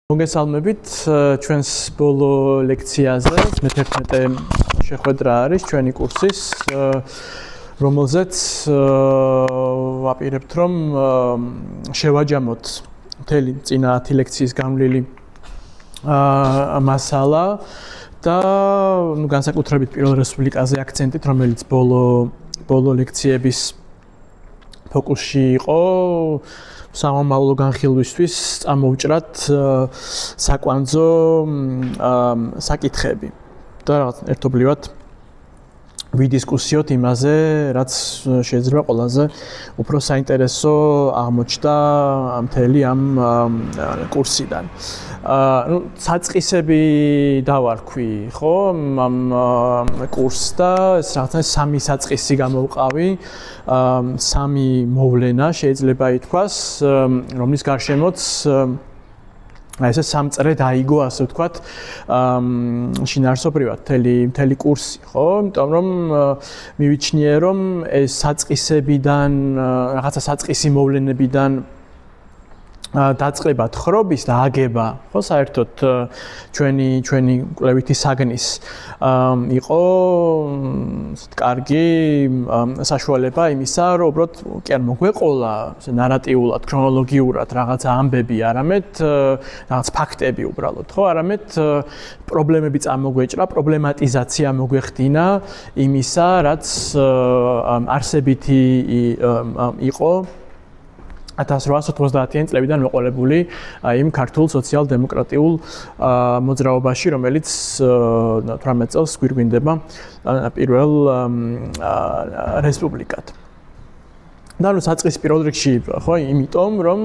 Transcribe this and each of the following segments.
მოგესალმებით ჩვენს ბოლო ლექციაზე მე-11 შეხვედრა არის ჩვენი კურსის რომელზეც ვაპირებთ რომ შევაჯამოთ მთელი წინა 10 ლექციის გამვლელი მასალა და განსაკუთრებით პირველ რესპუბლიკაზე აქცენტით რომელიც ბოლო ლექციების ფოკუსში იყო სამომავლო განხილვისთვის წამოვჭრათ საკვანძო საკითხები და რაღაც ერთობლივად ვიდისკუსიოთ იმაზე, რაც შეიძლება ყველაზე უფრო საინტერესო აღმოჩნდა მთელი ამ კურსიდან. საწყისები დავარქვი, ხო, ამ კურსს და ეს რაღაცა სამი საწყისი გამოვყავი, სამი მოვლენა შეიძლება ითქვას, რომლის გარშემოც ესე სამწრე დაიგო, ასე ვთქვათ, შინაარსობრივად მთელი კურსი, ხო? იმიტომ რომ მივიჩნიე რომ ეს საწყისებიდან, რაღაცა საწყისი მოვლენებიდან დაწყება თხრობის და აგება, ხო, საერთოდ ჩვენი კვლევითი საგნის იყო კარგი საშუალება იმისა, რომ უბრალოდ კი არ მოგვეყოლა ნარატიულად, ქრონოლოგიურად რაღაცა ამბები, არამედ რაღაც ფაქტები უბრალოდ, ხო, არამედ პრობლემები წამოგვეჭრა, პრობლემატიზაცია მოგვეხდინა იმისა, რაც არსებითი იყო 1890-იან წლებიდან მოყოლებული იმ ქართულ სოციალ-დემოკრატიულ მოძრაობაში, რომელიც 18 წელს გვირგვინდება პირველ რესპუბლიკად. და საწყის პირველ რიგში, ხო, იმიტომ რომ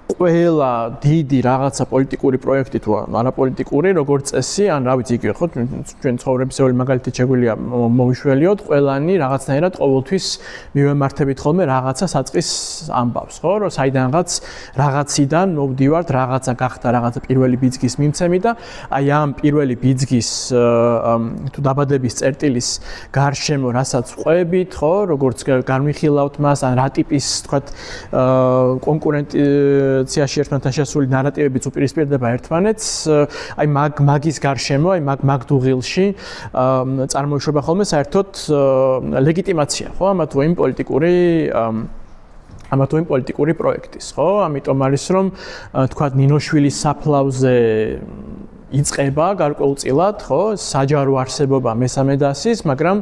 ყველა დიდი რაღაცა პოლიტიკური პროექტი თუ არაპოლიტიკური, როგორც წესი, ან რა ვიცი, იგივე ხო, ჩვენ ცხოვრებისეული მაგალითი შეგვიძლია მოვიშველიოთ, ყველანი რაღაცნაირად ყოველთვის მივემართებით ხოლმე რაღაცა საწყის ამბავს, ხო, რომ საიდანღაც რაღაციდან მოვდივართ, რაღაცა გახდა რაღაცა პირველი ბიძგის მიმცემი და აი ამ პირველი ბიძგის თუ დაბადების წერტილის გარშემო რასაც ვყვებით, ხო, როგორც განვიხილავთ მას, ან რა ტიპის, თქვათ, კონკურენციაში ერთმანეთთან შესული ნარატივებიც უპირისპირდება ერთმანეთს, აი მაგის გარშემო, აი მაგ დუღილში წარმოიშვება ხოლმე საერთოდ ლეგიტიმაცია, ხო, ამა თუ იმ პოლიტიკური პროექტის, ხო? ამიტომ არის რომ თქვათ ნინოშვილის საფლავზე იწყება გარკვეულწილად, ხო, საჯარო არსებობა მესამე დასის, მაგრამ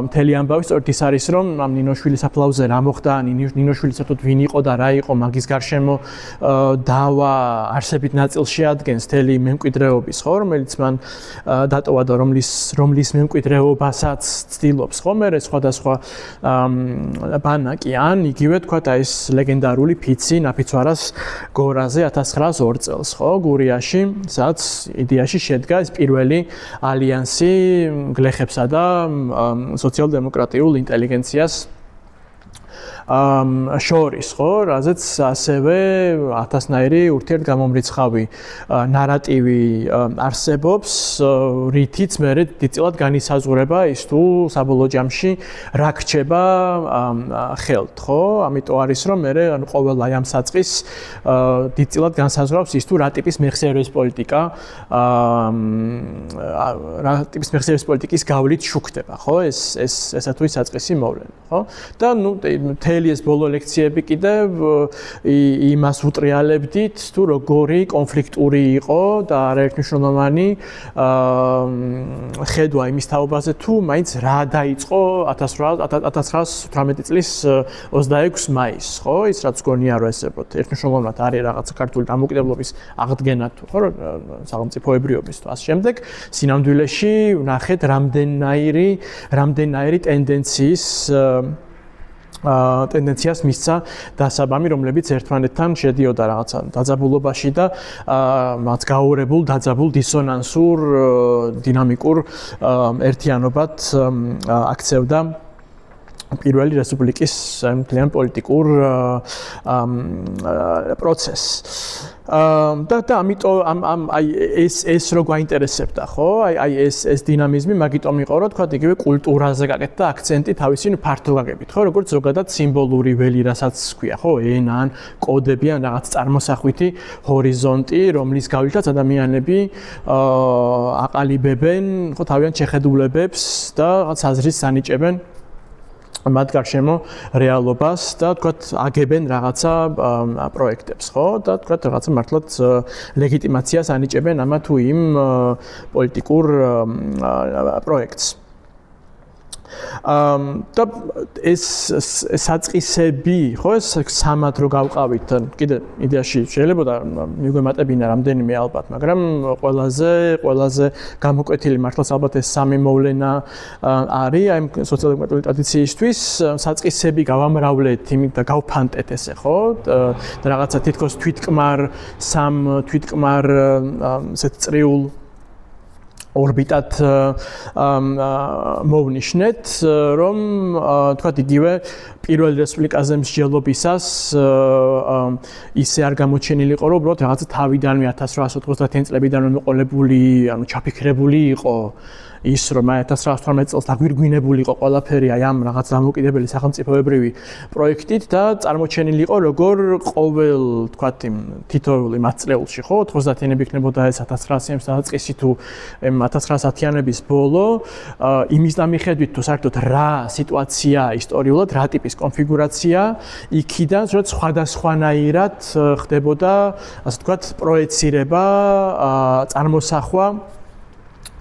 მთელი ამბავი სწორედ ის არის, რომ ამ ნინოშვილის საფლავზე რა მოხდა, ნინოშვილი საერთოდ ვინ იყო და რა იყო, მაგის გარშემო დავა არსებით ნაწილს შეადგენს მთელი მემკვიდრეობის, ხო, რომელიც მან დატოვა და რომლის მემკვიდრეობასაც ცდილობს, ხო, მე სხვადასხვა ბანაკი, ან იგივე თქვათ აი ეს ლეგენდარული ფიცი ნაფიცვარას გორაზე 1902 წელს, ხო, გურიაში, სადაც იდეაში შედგა ეს პირველი ალიანსი გლეხებსა და სოციალ-დემოკრატიულ ინტელიგენციას შორის, ხო, რაზეც ასევე 1000-ნაირი ურთიერთგამომრიცხავი ნარატივი არსებობს, რითიც მერე დიდწილად განისაზღვრება ის თუ საბოლოო ჯამში რა რჩება ხელთ, ხო? ამიტომ არის რომ მერე ანუ ყოველ აი ამ საწყის დიდწილად განსაზღვრავს ის თუ რა ტიპის მეხსიერების პოლიტიკის გავლით შუქდება, ხო? ესა თუ ის საწყისი მოვლენა, ხო? და ნუ მთელი ეს ბოლო ლექციები კიდევ იმას უტრიალებდით თუ როგორი კონფლიქტური იყო და არაერთმნიშვნელოვანი ხედვა იმის თაობაზე თუ მაინც რა დაიწყო 1918 წლის 26 მაისს, ხო? ის რაც გონია რომ ესე ერთმნიშვნელოვნად არის რაღაცა ქართული დამოუკიდებლობის აღდგენა თუ ხო სახელმწიფოებრიობის თუ ასე შემდეგ, სინამდვილეში ვნახეთ რამდენნაირი ტენდენციას მისცა დასაბამი, რომლებიც ერთმანეთთან შედიოდა რაღაცა დაძაბულობაში და მათ გაურებულ, დაძაბულ, დისონანსურ, დინამიკურ ერთიანობად აქცევდა პირველი რესპუბლიკის მთლიან პოლიტიკურ პროცესს. და ამიტომ აი ეს რო გვაინტერესებდა, ხო? აი ეს დინამიზმი მაგიტომ იყო, რომ თქვა იგივე კულტურაზე გაკეთდა აქცენტი თავისი ფართო გაგებით, ხო? როგორც ზოგადად სიმბოლური ველი, რასაც ქვია, ხო? ენა ან კოდები ან რაღაც წარმოსახვითი ჰორიზონტი, რომლის გავლითაც ადამიანები აყალიბებენ, ხო, თავიანთ შეხედულებებს და რაღაც აზრის ანიჭებენ მათ გარშემო რეალობას და თქვათ აგებენ რაღაცა პროექტებს, ხო? და თქვათ რაღაცა მართლაც ლეგიტიმაციას ანიჭებენ ამა თუ იმ პოლიტიკურ პროექტს. და ეს საწყისები, ხო, ეს სამად რო გავყავით, კიდე იდეაში შეიძლება მიგვემატებინა რამდენიმე ალბათ, მაგრამ ყველაზე გამოკვეთილი მართლაც ალბათ ეს სამი მოვლენა არის აი სოციალ-დემოკრატიული ტრადიციისთვის. საწყისები გავამრავლეთ იმით და გავფანტეთ ესე, ხო? და რაღაცა თითქოს თვითკმარ ესეთ წრიულ ორბიტად მოვნიშნეთ, რომ თქვათ იგივე პირველ რესპუბლიკაზე მსჯელობისას ისე არ გამოჩენილი იყო, რომ უბრალოდ რაღაცა თავიდანვე 1890 წლებიდან მოყოლებული, ანუ ჩაფიქრებული იყო ის, რომ 1918 წელს დაგვირგვინებული იყო ყველაფერი აი ამ რაღაც დამოუკიდებელი სახელმწიფოებრივი პროექტით და წარმოჩენილი იყო როგორ ყოველ თქვათ იმ თითოეული მასწლეულში, ხო, 90-იანები იქნებოდა ეს 1900-იანების დაწყისი თუ 1910-იანების ბოლო, იმის დამიხედვით თუ საერთოდ რა სიტუაცია ისტორიულად, რა ტიპის კონფიგურაცია იქიდან, რომ სხვადასხვანაირად ხდებოდა, ასე ვთქვათ, პროექცირება, წარმოსახვა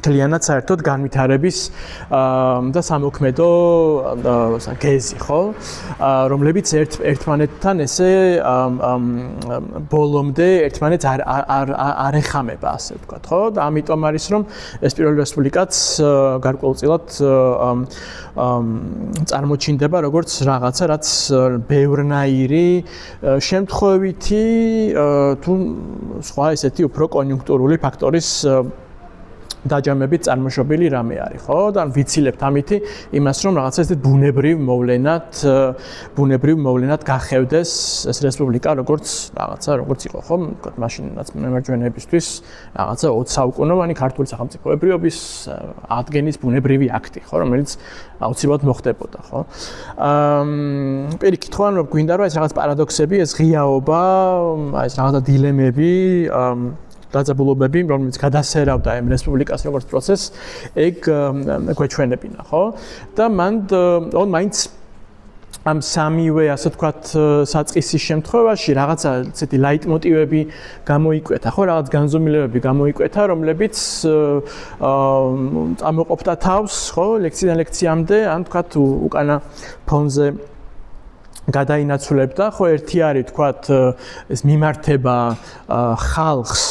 მთლიანად საერთოდ განვითარების და სამოქმედო გეზი, ხო? რომლებიც ერთმანეთთან ესე ბოლომდე ერთმანეთს არ ეხამება, ასე ვთქვათ, ხო? და ამიტომ არის რომ ეს პირველი რესპუბლიკაც გარკვეულწილად წარმოჩინდება როგორც რაღაცა, რაც ბევრნაირი შემთხვევითი თუ სხვა ესეთი უფრო კონიუნქტურული ფაქტორის დაჯამებით წარმოშობილი რამე არის, ხო? და ვიცილებთ ამითი იმას, რომ რაღაცა ესეთ ბუნებრივ მოვლენად გახევდეს ეს რესპუბლიკა, როგორც იყო, ხო? თქვათ, მაშინაც მემარჯვენეებისთვის რაღაცა 20 საუკუნოვანი ქართული სახელმწიფოებრიობის ადგენის ბუნებრივი აქტი, ხო, რომელიც აუცილებლად მოხდებოდა, ხო? პირიქით, ხო, რომ გვინდა რომ ეს რაღაც პარადოქსები, ეს ღიაობა, ეს რაღაცა დილემები დაძაბულობები, რომელიც გადასერავდა ამ რესპუბლიკას როგორც პროცესს, ეგ გვეჩვენებინა, ხო? და მაინც ამ სამივე, ასე ვთქვათ, საწყისის შემთხვევაში რაღაცა ესეთი ლაიტმოტივები გამოიკვეთა, ხო, რაღაც განზომილებები გამოიკვეთა, რომლებიც წამოყოფდა თავს, ხო, ლექციიდან ლექციამდე, ან ვთქვათ, უკანა ფონზე გადაინაცვლებდა, ხო, ერთი არის ვთქვათ ეს მიმართება ხალხს,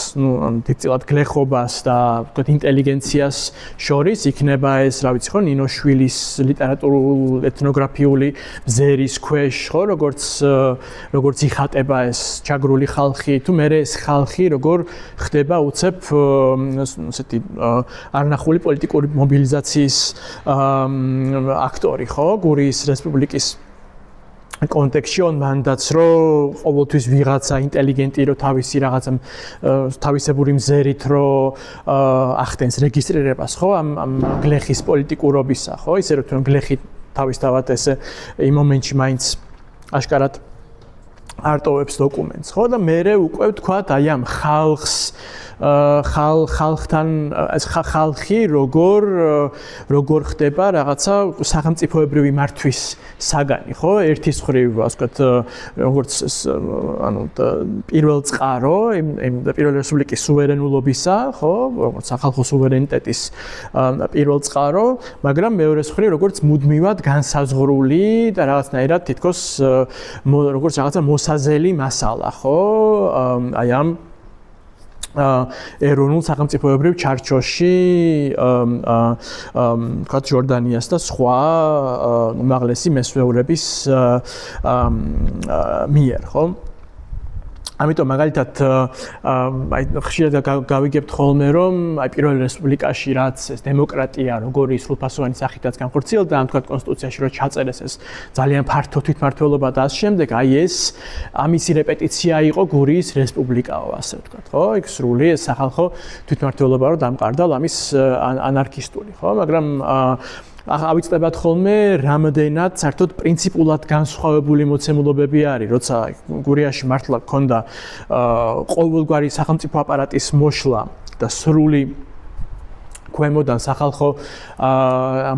დიდწილად გლეხობას და ვთქვათ ინტელიგენციას შორის, იქნება ეს, რა ვიცი, ხო, ნინოშვილის ლიტერატურულ ეთნოგრაფიული მზერის ქვეშ, ხო, როგორც იხატება ეს ჩაგრული ხალხი, თუ მე ეს ხალხი როგორ ხდება უცებ ესეთი არნახული პოლიტიკური მობილიზაციის აქტორი, ხო, გურიის რესპუბლიკის კონტექსტში მანდაც რომ ყოველთვის ვიღაცა ინტელიგენტი რომ თავისი რაღაცა თავისებური მზერით რომ ახდენს რეგისტრირებას, ხო, ამ გლეხის პოლიტიკურობისა, ხო, ისე რომ თუნ გლეხი თავისთავად ესე იმ მომენტში მაინც აშკარად არტოვებს დოკუმენტს, ხო, და მე უკვე ვთქვათ აი ამ ხალხთან ეს ხალხი როგორ ხდება რაღაცა სახელმწიფოებრივი მართვის საგანი, ხო, ერთის მხრივ, ასე ვთქვათ, როგორც ანუ პირველ წყარო იმ პირველი რესპუბლიკის სუვერენულობისა, ხო, როგორც სახალხო სუვერენიტეტის პირველ წყარო, მაგრამ მეორეს მხრივ როგორც მუდმივად განსაზღვრული და რაღაცნაირად თითქოს როგორც რაღაცა მოსაზელი მასალა, ხო, აი ამ ეროვნულ სახელმწიფოებრივ ჩარჩოში ვთქვათ ჯორდანიას და სხვა უმაღლესი მესვეურების მიერ, ხო? ამიტომ მაგალითად აი ხშირად გავიგებთ ხოლმე რომ აი პირველ რესპუბლიკაში რაც ეს დემოკრატია როგორი სრულფასოვანი სახითაც განხორციელდა ამ თქვა კონსტიტუციაში რომ ჩაწერეს ეს ძალიან ფართო თვითმმართველობა და ამ შემდეგ აი ეს ამისი რეპეტიცია იყო გურიის რესპუბლიკაო ასე ვთქვათ ხო იქ სრული ეს სახალხო თვითმმართველობა რომ დამყარდა ამის ანარქისტული ხო მაგრამ ავიწყდებათ ხოლმე რამდენად საერთოდ პრინციპულად განსხვავებული მოცემულობები არის, როცა გურიაში მართლა გქონდა ყოველგვარი სახელმწიფო აპარატის მოშლა და სრული ქვემოდან სახალხო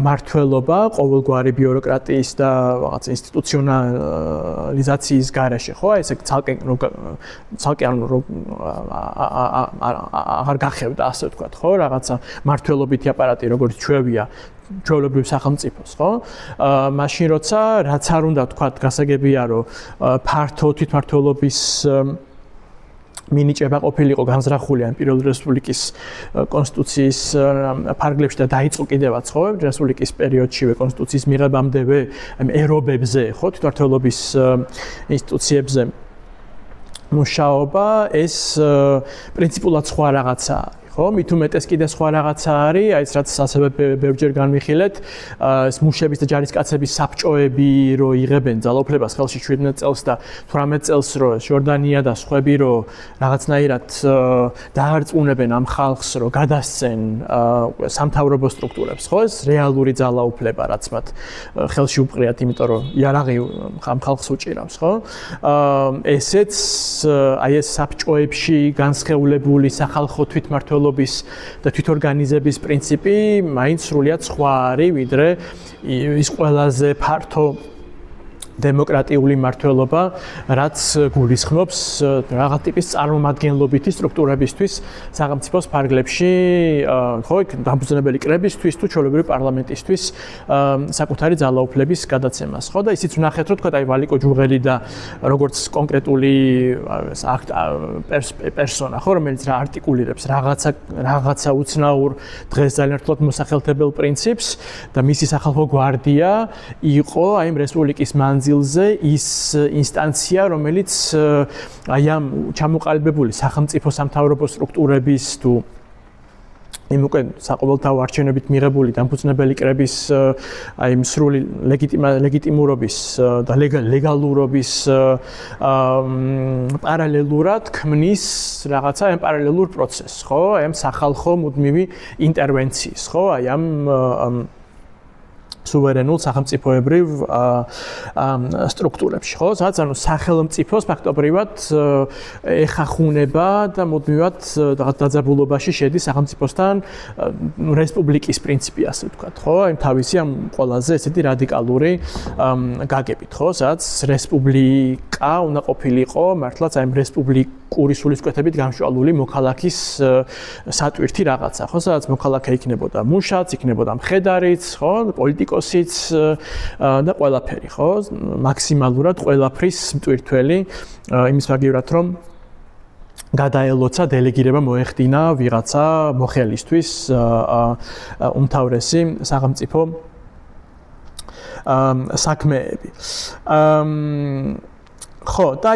მართლობა, ყოველგვარი ბიუროკრატიის და რაღაც ინსტიტუციონალიზაციის გარეშე, ხო? ესე ცალკე აღარ გახევდა ასე ვთქვათ, ხო? რაღაცა მართლობითი აპარატი როგორც ჩვევია ჩვეულებრივ სახელმწიფოს, ხო? მაშინ როცა რაც არ უნდა ვთქვათ, გასაგებია რომ ფართო თვითმმართველობის მინიჭება ყოფილიყო განზრახული ამ პირველი რესპუბლიკის კონსტიტუციის ფარგლებში და დაიწყო კიდევაც, ხო? რესპუბლიკის პერიოდშივე კონსტიტუციის მიღებამდევე ამ ერობებზე, ხო, თვითმმართველობის ინსტიტუციებზე მუშაობა ეს პრინციპულად სხვა რაღაცაა. ხო, მით უმეტეს კიდე სხვა რაღაცა არის, აი ეს რაც ასევე ბევრჯერ განვიხილეთ, ეს მუშების და ჯარისკაცების საბჭოები რო იღებენ ძალაუფლებას ხელში 17 წელს და 18 წელს რო ჟორდანია და სხვები რო რაღაცნაირად დაარწმუნებენ ამ ხალხს რო გადასცენ სამთავრობო სტრუქტურებს, ხო, ეს რეალური ძალაუფლება რაც მათ ხელში უპყრიათ, იმიტომ რომ იარაღი ამ ხალხს უჭირავს, ხო? ესეც აი ეს საბჭოებში განსხეულებული სახალხო თვითმმართველობის და თვითორგანიზების პრინციპი მაინც სრულიად სხვა არის, ვიდრე ის ყველაზე ფართო დემოკრატიული მართლობა, რაც გულისხმობს რაღაც ტიპის წარმომადგენლობითი სტრუქტურებისთვის სახელმწიფოს ფარგლებში, ხო, დამფუძნებელი კრებისთვის თუ ჩვეულებრივი პარლამენტისთვის საკუთარი ძალაუფლების გადაცემას, ხო, და ისიც ვნახეთ, რომ თქვა, აი ვალიკო ჯუღელი და როგორც კონკრეტული პერსონა, ხო, რომელიც რა არტიკულირებს რაღაცა უცნაურ დღეს ძალიან რთულად მოსახელთებელ პრინციპს და მისი სახალხო გვარდია იყო აი ამ რესპუბლიკის მანძილზე ის ინსტანცია, რომელიც აი ამ ჩამოყალიბებული სახელმწიფო სამთავრობო სტრუქტურების თუ იმ უკვე საყოველთაო არჩევნებით მიღებული დამფუძნებელი კრების აი მსრული ლეგიტიმურობის და ლეგალურობის პარალელურად ქმნის რაღაცა ამ პარალელურ პროცესს, ხო? აი ამ სახალხო მუდმივი ინტერვენციის, ხო? აი ამ სუვერენულ სახელმწიფოებრივ სტრუქტურებში, ხო? სადაც ანუ სახელმწიფოს ფაქტობრივად ეხახუნება და მუდმივად რაღაც დაძაბულობაში შედის სახელმწიფოსთან რესპუბლიკის პრინციპი, ასე ვთქვათ, ხო? აი თავისი ამ ყველაზე ესეთი რადიკალური გაგებით, ხო? სადაც რესპუბლიკა უნდა ყოფილიყო მართლაც აი რესპუბლიკური სულისკვეთებით გამშვალული მოქალაქის სატვირთი რაღაცა, ხო? სადაც მოქალაქე იქნებოდა მუშაც, იქნებოდა მხედარიც, ხო? პოლიტიკოსიც და ყველაფერი, ხო? მაქსიმალურად ყველაფრის მტვირთველი იმის მაგივრად, რომ გადაელოცა დელეგირება მოეხდინა ვიღაცა მოხელისთვის უმთავრესი სახელმწიფო საქმეები. ხო, და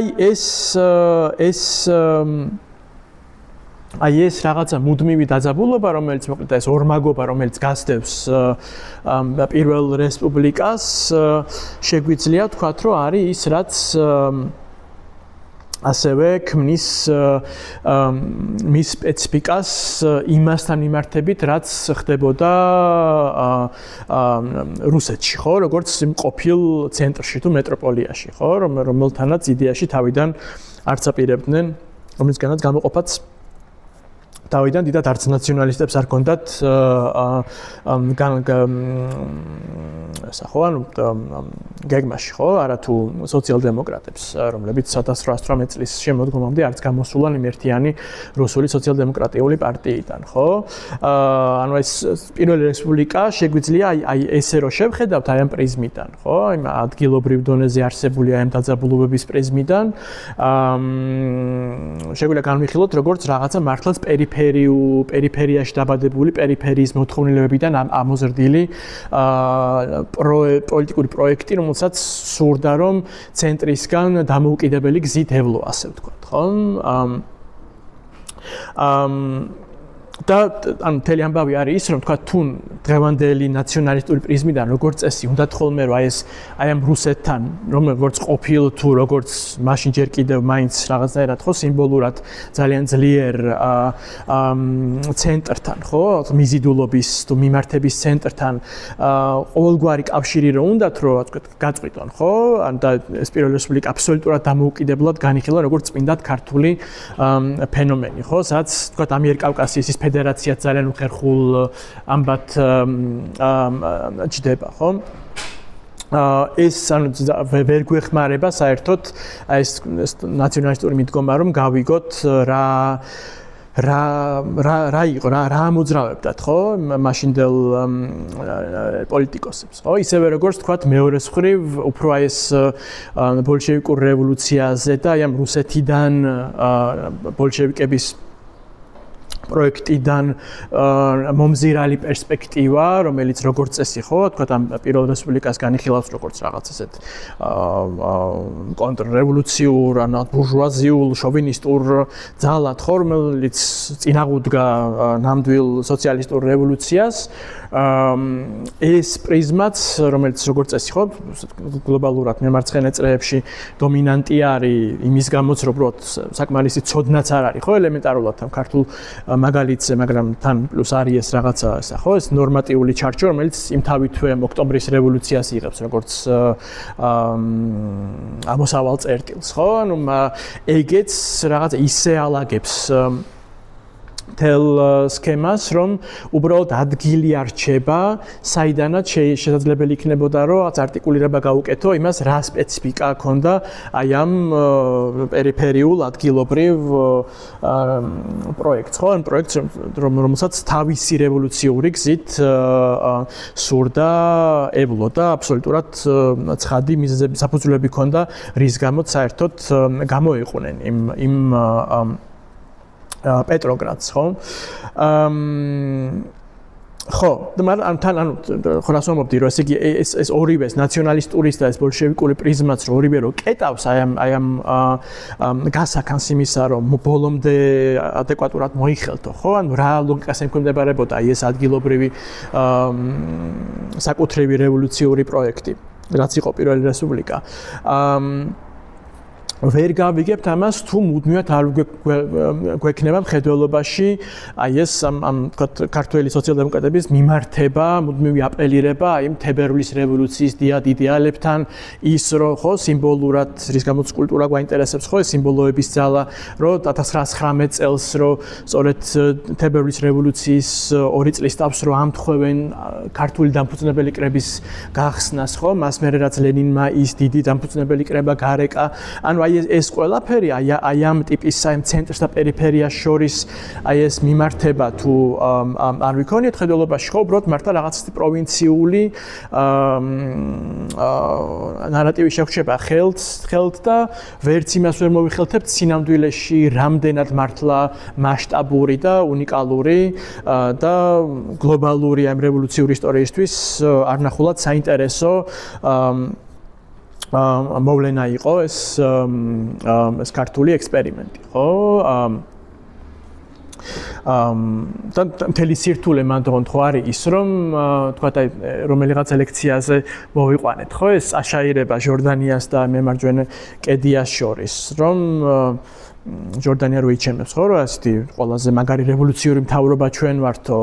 აი ეს რაღაცა მუდმივი დაძაბულობა, რომელიც მოკლედ ეს ორმაგობა, რომელიც გასდევს პირველ რესპუბლიკას, შეგვიძლია ვთქვათ, რომ არის ის, რაც ასევე ქმნის მის სპეციფიკას იმასთან მიმართებით, რაც ხდებოდა რუსეთში, ხო, როგორც იმ ყოფილ ცენტრში თუ მეტროპოლიაში, ხო, რომელთანაც იდეაში თავიდან არც აპირებდნენ, რომლისგანაც გამოყოფაც თავიდან დიდად არც ნაციონალისტებს არ ჰქონდათ გეგმაში, ხო, არა თუ სოციალ-დემოკრატებს, რომლებიც 1818 წლის შემოდგომამდე არც გამოსულან იმ ერთიანი რუსული სოციალ-დემოკრატიული პარტიიდან, ხო? ანუ ეს პირველი რესპუბლიკა შეგვიძლია აი ესე რომ შევხედავთ აი ამ პრიზმიდან, ხო? იმ ადგილობრივ დონეზე არსებული აი ამ დაძაბულობების პრიზმიდან შეგვიძლია განვიხილოთ როგორც რაღაცა მართლაც პერიფერიული პერიფერიაში დაბადებული პერიფერიის მოთხოვნილებებიდან ამოზრდილი პოლიტიკური პროექტი, რომელსაც სურდა რომ ცენტრისგან დამოუკიდებელი გზით ევლო, ასე ვთქვათ, ხო? და ანუ მთელი ამბავი არის ის, რომ თქვა თუ დღევანდელი ნაციონალისტური პრიზმიდან როგორც წესი უნდა ხოლმე რომ აი ამ რუსეთთან როგორც ყოფილ თუ როგორც მაშინ ჯერ კიდევ მაინც რაღაცნაირად ხო სიმბოლურად ძალიან ძლიერ ცენტრთან ხო მიზიდულობის თუ მიმართების ცენტრთან ყოველგვარი კავშირი რო უნდათ რომ თქვა გაწყვიტონ ხო ან და ეს პირველი რესპუბლიკა აბსოლუტურად დამოუკიდებლად განიხილა როგორც წმინდად ქართული ფენომენი ხო სადაც თქვა ამიერკავკასიის ფედერაციაც ძალიან უხერხულ ამბად ჯდება, ხო? ეს ანუ ვერ გვეხმარება საერთოდ ეს ნაციონალისტური მიდგომა რომ გავიგოთ რა იყო რა მოძრავებდათ ხო მაშინდელ პოლიტიკოსებს ხო ისევე როგორც თქვათ მეორე მხრივ უფრო აი ეს ბოლშევიკურ რევოლუციაზე და აი ამ რუსეთიდან ბოლშევიკების პროექტიდან მომზირალი პერსპექტივა, რომელიც როგორც წესი ხო, თქვა ამ პირველ რესპუბლიკას განიხილავს როგორც რაღაც ესეთ კონტრრევოლუციურ, ანუ ბურჟუაზიულ, შოვინისტურ ძალად ხო, რომელიც წინააღმდგა ნამდვილ სოციალისტურ რევოლუციას. ეს პრიზმაც, რომელიც როგორც წესი ხო, გლობალურად მემარცხენე წრეებში დომინანტი არის იმის გამოც, რომ უბრალოდ საკმარისი ცოდნაც არ არის ხო, ელემენტარულად ამ ქართულ მაგალითზე, მაგრამ თან პლუს არის ეს რაღაცა ესა ხო, ეს ნორმატიული ჩარჩო, რომელიც იმთავითვე ოქტომბრის რევოლუციას იღებს, როგორც ამოსავალ წერტილს, ხო? ანუ ეგეც რაღაცა ისე ალაგებს თელ სქემას, რომ უბრალოდ ადგილი არ რჩება, საიდანაც შესაძლებელი იქნებოდა, რომ არტიკულირება გაუკეთო იმას, რა სპეციფიკა ჰქონდა აი ამ პერიფერიულ ადგილობრივ პროექტს, ხო? ან პროექტს, რომელსაც თავისი რევოლუციური გზით სურდა ევლოდა, აბსოლუტურად ცხადი მიზეზები, საფუძვლები ჰქონდა, რის გამოც საერთოდ გამოიყვნენ იმ პეტროგრადს, ხო? ხო, მაგრამ თან ანუ ხო რას ვამბობდი, რომ ესე იგი ეს ორივე ნაციონალისტურის და ეს ბოლშევიკური პრიზმაც ორივე რო კეტავს აი ამ გასაქანს იმისა, რომ ბოლომდე ადეკვატურად მოიხელთო, ხო? ანუ რა ლოგიკას ემკვიდრებოდა აი ეს ადგილობრივი საკუთრივი რევოლუციური პროექტი, რაც იყო პირველი რესპუბლიკა. ვერ გავიგებთ ამას თუ მუდმივად არ გვექნება მხედველობაში აი ეს ამ თქვა ქართველი სოციალ-დემოკრატების მიმართება, მუდმივი აპელირება აი თებერვლის რევოლუციის დიდ იდეალებთან ის რომ ხო სიმბოლურად რის გამოც კულტურა გვაინტერესებს ხო ეს სიმბოლოების ძალა რომ 1919 წელს რომ სწორედ თებერვლის რევოლუციის 2 წლის თავს რომ ამთხოვენ ქართული დამფუძნებელი კრების გახსნას ხო მას მერე რაც ლენინმა ის დიდი დამფუძნებელი კრება გარეკა ანუ აი ეს ყველაფერი აი ამ ტიპის აი ცენტრს და პერიფერიას შორის აი ეს მიმართება თუ არ ვიქონიეთ ხედველობაში ხო უბრალოდ მართლა რაღაც პროვინციული ნარატივი შეხვდება ხელთ და ვერც იმას ვერ მოვიხელთებთ სინამდვილეში რამდენად მართლა მასშტაბური და უნიკალური და გლობალური ამ რევოლუციური ისტორიისთვის არნახულად საინტერესო მოვლენა იყო ეს ქართული ექსპერიმენტი, ხო? და მთელი სირთულე მანდ ხო არის ის, რომ თქვა აი რომელიღაც ლექციაზე მოვიყვანეთ, ხო? ეს აშაირება ჟორდანიას და მემარჯვენე კედიას შორის, რომ ჯორდანია რო იჩემებს ხო რა ასეთი ყველაზე მაგარი რევოლუციური მთავრობა ჩვენ ვართო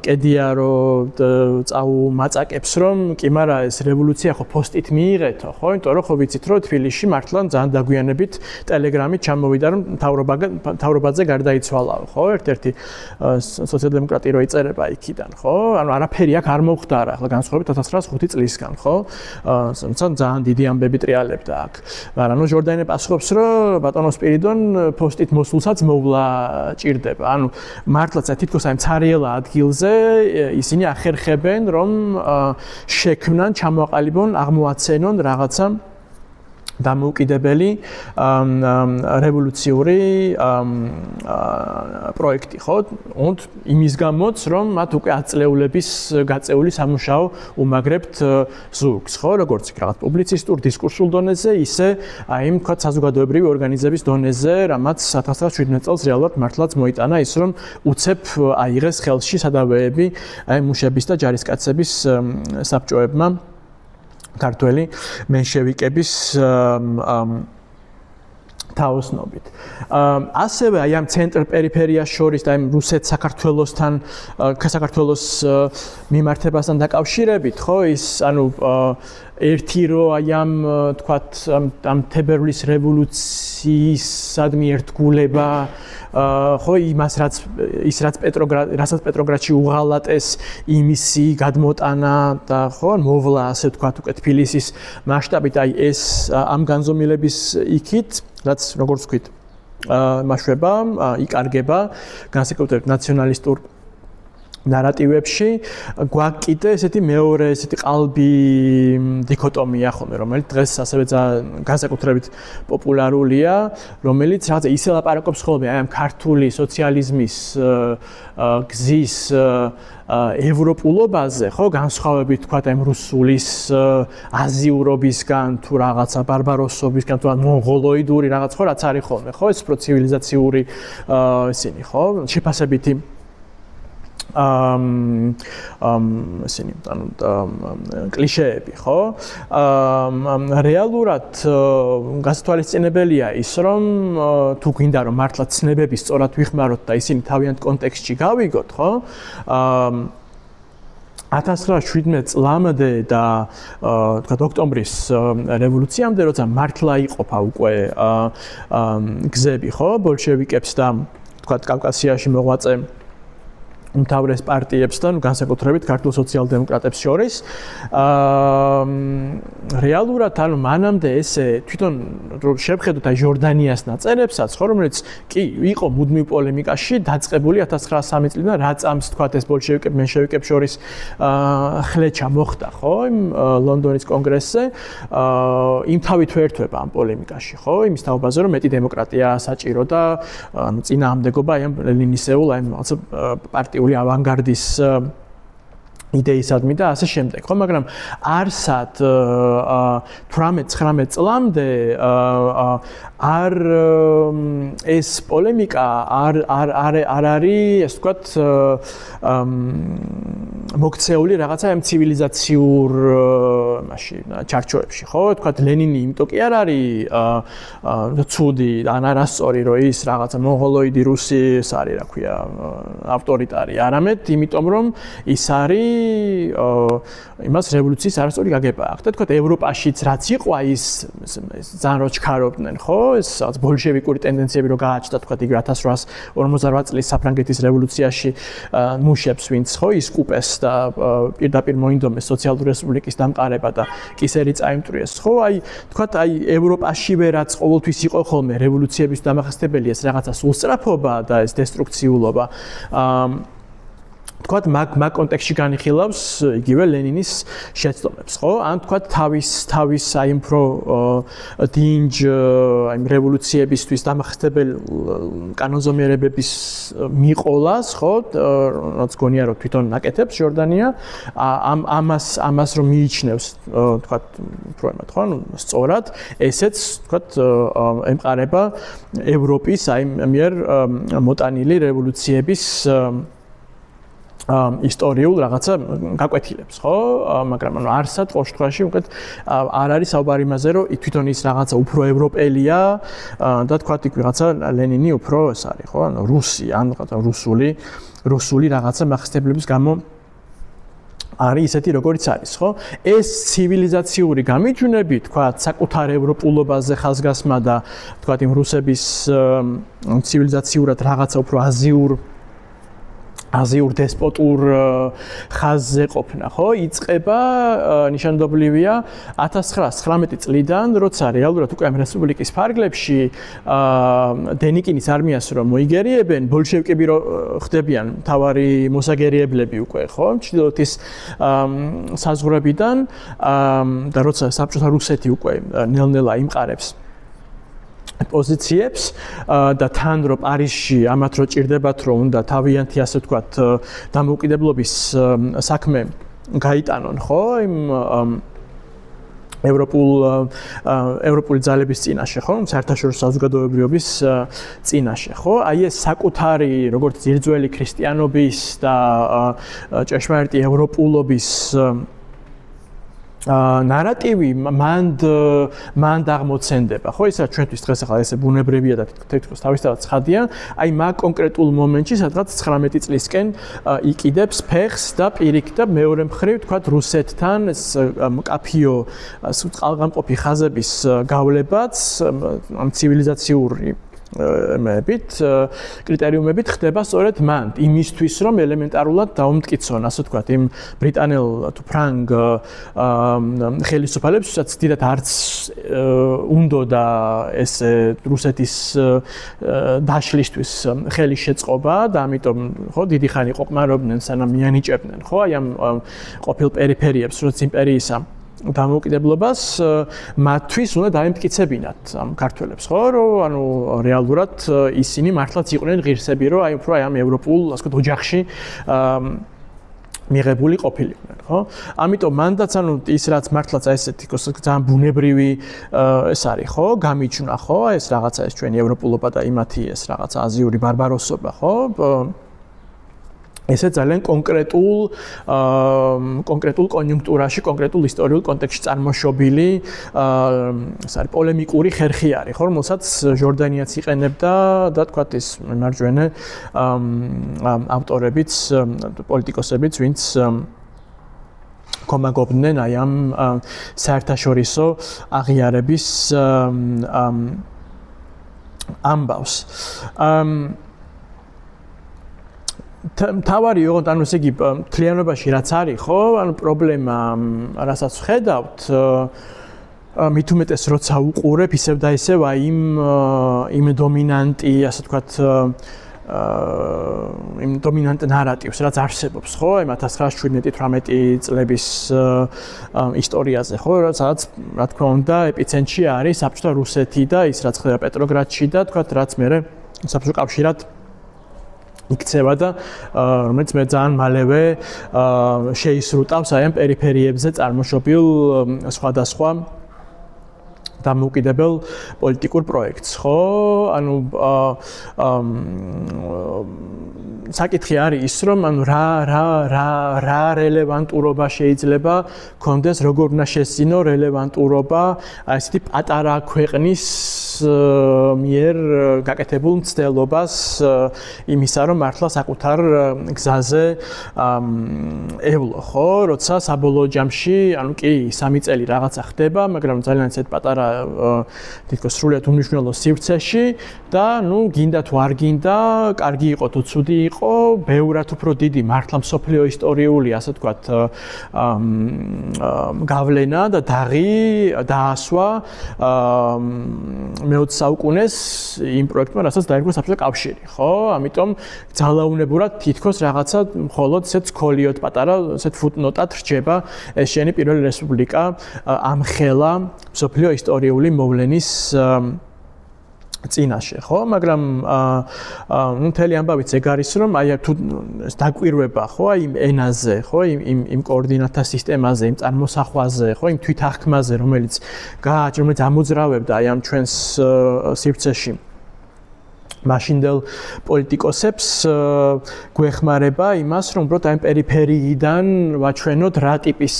კედია რო წაუმაწაკებს რომ კი მარა ეს რევოლუცია ხო პოსტით მიიღეთო ხო იმიტომ რომ ხო ვიცით რომ თბილისში მართლა ძალიან დაგვიანებით ტელეგრამით ჩამოვიდა რომ მთავრობაზე გარდაიცვალაო ხო ერთ-ერთი სოციალ-დემოკრატი რო იწერება იქიდან ხო ანუ არაფერი აქ არ მოხდარა ახლა განსხვავებით 1905 წლისგან ხო ძალიან დიდი ამბები ტრიალებდა აქ მაგრამ ნუ ჯორდანია პასუხობს რომ ბატონო სპირიდონ პოსტით მოსულსაც მოვლა ჭირდება ანუ მართლაც თითქოს აი მცარელა ადგილზე ისინი ახერხებენ რომ შექმნან ჩამოაყალიბონ აღმოაცენონ რაღაცა დამოუკიდებელი რევოლუციური პროექტი, ხო? იმის გამოც, რომ მათ უკვე 10 წლეულების გაწეული სამუშაო უმაგრებთ ზურგს, ხო? როგორც რაღაც პუბლიცისტურ, დისკურსულ დონეზე, ისე აი, თქვა, საზოგადოებრივი ორგანიზების დონეზე, რამაც 1917 წელს რეალურად მართლაც მოიტანა ის, რომ უცებ აიღეს ხელში სადავეები აი მუშების და ჯარისკაცების საბჭოებმა ქართველი მენშევიკების თაოსნობით. ასევე აი ამ ცენტრ-პერიფერიას შორის და იმ რუსეთ-საქართველოსთან, საქართველოს მიმართებასთან დაკავშირებით, ხო, ის ანუ ერთი რო აი ამ თქვათ ამ თებერვლის რევოლუციისადმი ერთგულება ხო იმას რაც პეტროგრადში უღალატეს იმისი გადმოტანა და ხო მოვლა ასე თქვათ უკვე თბილისის მასშტაბით აი ეს ამ განზომილების იქით რაც როგორც ვთქვით მაშვება იკარგება განსაკუთრებით ნაციონალისტურ ნარატივებში გვაქვს კიდე ესეთი მეორე ესეთი ყალბი დიქოტომია ხოლმე რომელიც დღეს ასევე განსაკუთრებით პოპულარულია რომელიც რაღაც ისე ლაპარაკობს ხოლმე აი ამ ქართული სოციალიზმის გზის ევროპულობაზე ხო განსხვავებით თქვა აი რუსულის აზიურობისგან თუ რაღაცა ბარბაროსობისგან თუ მონღოლოიდური რაღაც ხო რაც არის ხოლმე ხო ეს პროცივილიზაციური ისინი ხო შეფასებითი ისინი ანუ კლიშეები ხო რეალურად გასათვალისწინებელია ის რომ თუ გვინდა რომ მართლა ცნებები სწორად ვიხმაროთ და ისინი თავიანთ კონტექსტში გავიგოთ ხო 1917 წლამდე და თქვა ოქტომბრის რევოლუციამდე როცა მართლა იყოფა უკვე გზები ხო ბოლშევიკებს და თქვა კავკასიაში მოღვაწე უმთავრეს პარტიებსთან განსაკუთრებით ქართულ სოციალ-დემოკრატებს შორის რეალურად ანუ მანამდე ესე თვითონ შევხედოთ აი ჟორდანიას ნაწერებსაც ხო რომელიც კი იყო მუდმივ პოლემიკაში დაწყებული 1903 წლიდან რა წამს თქვა ეს ბოლშევიკებს მენშევიკებს შორის ხლეჩა მოხდა ხო იმ ლონდონის კონგრესზე იმ თავით ვერთვება ამ პოლემიკაში ხო იმის თაობაზე რომ მეტი დემოკრატია საჭირო და ანუ წინააღმდეგობა აი ამ ლენინისეულ აი პარტიულ ავანგარდის იდეისადმი და ასე შემდეგ ხო მაგრამ არსად 18-19 წლამდე არ ეს პოლემიკა არ არის ეს ვთქვათ მოქცეული რაღაცა ამ ცივილიზაციურ მასში ჩარჩოებში ხო ვთქვათ ლენინი იმიტომ კი არ არის ცუდი ან არასწორი რომ ის რაღაცა მონღოლოიდი რუსი ეს არის რა ქვია ავტორიტარი არამედ იმიტომ რომ ის არის იმას რევოლუციის არასწორი გაგება აქვს და თქვათ ევროპაშიც რაც იყო ის ძალიან რო ჩქარობდნენ ხო ეს ბოლშევიკური ტენდენციები რო გააჩნდა თქვათ იგივე 1848 წლის საფრანგეთის რევოლუციაში მუშებს ვინც ხო ის კუპეს და პირდაპირ მოინდომეს სოციალური რესპუბლიკის დამყარება და კისერი წაიმტვრიეს ხო აი თქვათ აი ევროპაშივე რაც ყოველთვის იყო ხოლმე რევოლუციების დამახასიათებელი ეს რაღაცა სულსწრაფობა და ეს დესტრუქციულობა თქვათ მაგ კონტექსტში განიხილავს იგივე ლენინის შეცდომებს, ხო? ან თქვათ თავის აი უფრო დინჯ აი რევოლუციებისთვის დამახასიათებელი კანონზომიერებების მიყოლას, ხო? რაც გონია რომ თვითონ ნაკეთებს ჟორდანია, ამას რომ მიიჩნევს თქვათ უფრო ემათ, ხო? ანუ სწორად ესეც თქვათ ემყარება ევროპის აი მიერ მოტანილი რევოლუციების ისტორიულ რაღაცა გაკვეთილებს, ხო? მაგრამ ანუ არსად ყოველ შემთხვევაში უკეთ არ არის საუბარი იმაზე, რომ თვითონ ის რაღაცა უფრო ევროპელია და თქვათ იქ რაღაცა ლენინი უფრო ეს არის, ხო? ანუ რუსი, ან რაღაცა რუსული რაღაცა მახასიათებლების გამო არის ისეთი როგორიც არის, ხო? ეს ცივილიზაციური გამიჯვნები, თქვათ, საკუთარ ევროპულობაზე ხაზგასმა და თქვათ იმ რუსების ცივილიზაციურად რაღაცა უფრო აზიურ აზიურ დესპოტურ ხაზზე ყოფნა, ხო? იწყება ნიშანდობლივია 1919 წლიდან, როცა რეალურად უკვე ამ რესპუბლიკის ფარგლებში დენიკინის არმიას რომ მოიგერიებენ, ბოლშევიკები ხდებიან მთავარი მოსაგერიებლები უკვე, ხო? ჩრდილოეთის საზღვრებიდან და როცა საბჭოთა რუსეთი უკვე ნელ-ნელა იმყარებს პოზიციებს და თან რო პარიზში ამათ რო ჭირდებათ რომ უნდა თავიანთი ასე ვთქვათ დამოუკიდებლობის საქმე გაიტანონ ხო იმ ევროპული ძალების წინაშე ხო საერთაშორისო საზოგადოებრივობის წინაშე ხო აი ეს საკუთარი როგორც ძირძველი ქრისტიანობის და ჭეშმარიტი ევროპულობის ნარატივი მან აღმოცენდება ხო ისა ჩვენთვის დღეს ახლა ესე ბუნებრივია და თითქოს თავისთავად ცხადია აი მაგ კონკრეტულ მომენტში სადღაც 19 წლისკენ იყიდებს ფეხს და პირიქით და მეორე მხრივ თქვა რუსეთთან ეს მკაფიო წყალგამყოფი ხაზების გავლებაც ამ ცივილიზაციური კრიტერიუმებით ხდება სწორედ მან იმისთვის რომ ელემენტარულად დაუმტკიცონ ასე ვთქვათ იმ ბრიტანელ თუ ფრანგ ხელისუფალებს ვისაც დიდად არც უნდოდა ეს რუსეთის დაშლისთვის ხელის შეწყობა და ამიტომ ხო დიდი ხანი ყოყმარობდნენ სანამ მიანიჭებდნენ ხო აი ამ ყოფილ პერიფერიებს როგორც იმპერიისა დამოუკიდებლობას მათთვის უნდა დაემტკიცებინათ ამ ქართველებს ხო რომ ანუ რეალურად ისინი მართლაც იყვნენ ღირსები რომ აი უფრო ამ ევროპულ ასე ვთქვათ ოჯახში მიღებული ყოფილიყვნენ ხო ამიტომ მანდაც ანუ ის რაც მართლაც ესეთი ძალიან ბუნებრივი ეს არის ხო გამიჩნდა ხო ეს რაღაცა ეს ჩვენი ევროპულობა და იმათი ეს რაღაცა აზიური ბარბაროსობა ხო ესე ძალიან კონკრეტულ კონიუნქტურაში, კონკრეტულ ისტორიულ კონტექსტში წარმოშობილი ეს არის პოლემიკური ხერხი არის, ხო, რომელსაც ჟორდანიაც იყენებდა და თქვათ ის მარჯვენა ავტორებიც, პოლიტიკოსებიც, ვინც კომაგობდნენ აი ამ საერთაშორისო აღიარების ამბავს. თავარი ოღონდ ანუ ესე იგი თლიანობაში რაც არის ხო ანუ პრობლემა რასაც ვხედავთ მით უმეტეს როცა უყურებ ისევ და ისევ აი იმ დომინანტი ასე ვთქვათ იმ დომინანტ ნარატივს რაც არსებობს ხო აი 1917-18 წლების ისტორიაზე ხო სადაც რა თქმა უნდა ეპიცენტრში არის საბჭოთა რუსეთი და ის რაც ხდება პეტროგრადში და თქვათ რაც მე საბჭოთა კავშირად იქცევა და რომელიც მე ძალიან მალევე შეისრუტავს აი ამ პერიფერიებზე წარმოშობილ სხვადასხვა დამოუკიდებელ პოლიტიკურ პროექტს ხო ანუ საკითხი არის ის რომ ანუ რა რელევანტურობა შეიძლება კონდეს როგორ უნდა შესწინო რელევანტურობა აი ესეთი პატარა ქვეყნის მიერ გაკეთებულ მცდელობას იმისა რომ მართლა საკუთარ გზაზე ევლო ხო როცა საბოლოო ჯამში ანუ კი 3 წელი რაღაცა ხდება მაგრამ ძალიან ისეთ პატარა თითქოს სრულიად უმნიშვნელო სივრცეში და ნუ გინდა თუ არ გინდა კარგი იყო თუ ცუდი იყო ბევრად უფრო დიდი მართლა მსოფლიო ისტორიული ასე ვთქვათ გავლენა და დაღი დაასვა მე-20 საუკუნეს იმ პროექტმა რასაც დაერქვა საბჭოთა კავშირი ხო ამიტომ ძალაუნებურად თითქოს რაღაცა მხოლოდ ესეც ქოლიოთ პატარა ესეთ ფუტნოტად რჩება ეს შენი პირველი რესპუბლიკა ამხელა მსოფლიო ისტორიული მოვლენის წინაშე ხო მაგრამ ნუ მთელი ამბავიც ეგ არის რომ აი თუ დაკვირვება ხო აი იმ ენაზე ხო იმ კოორდინატთა სისტემაზე იმ წარმოსახვაზე ხო იმ თვითახკმაზე რომელიც ამოძრავებდა აი ამ ჩვენს სივრცეში მაშინდელ პოლიტიკოსებს გვეხმარება იმას რომ უბრალოდ აი პერიფერიიდან ვაჩვენოთ რა ტიპის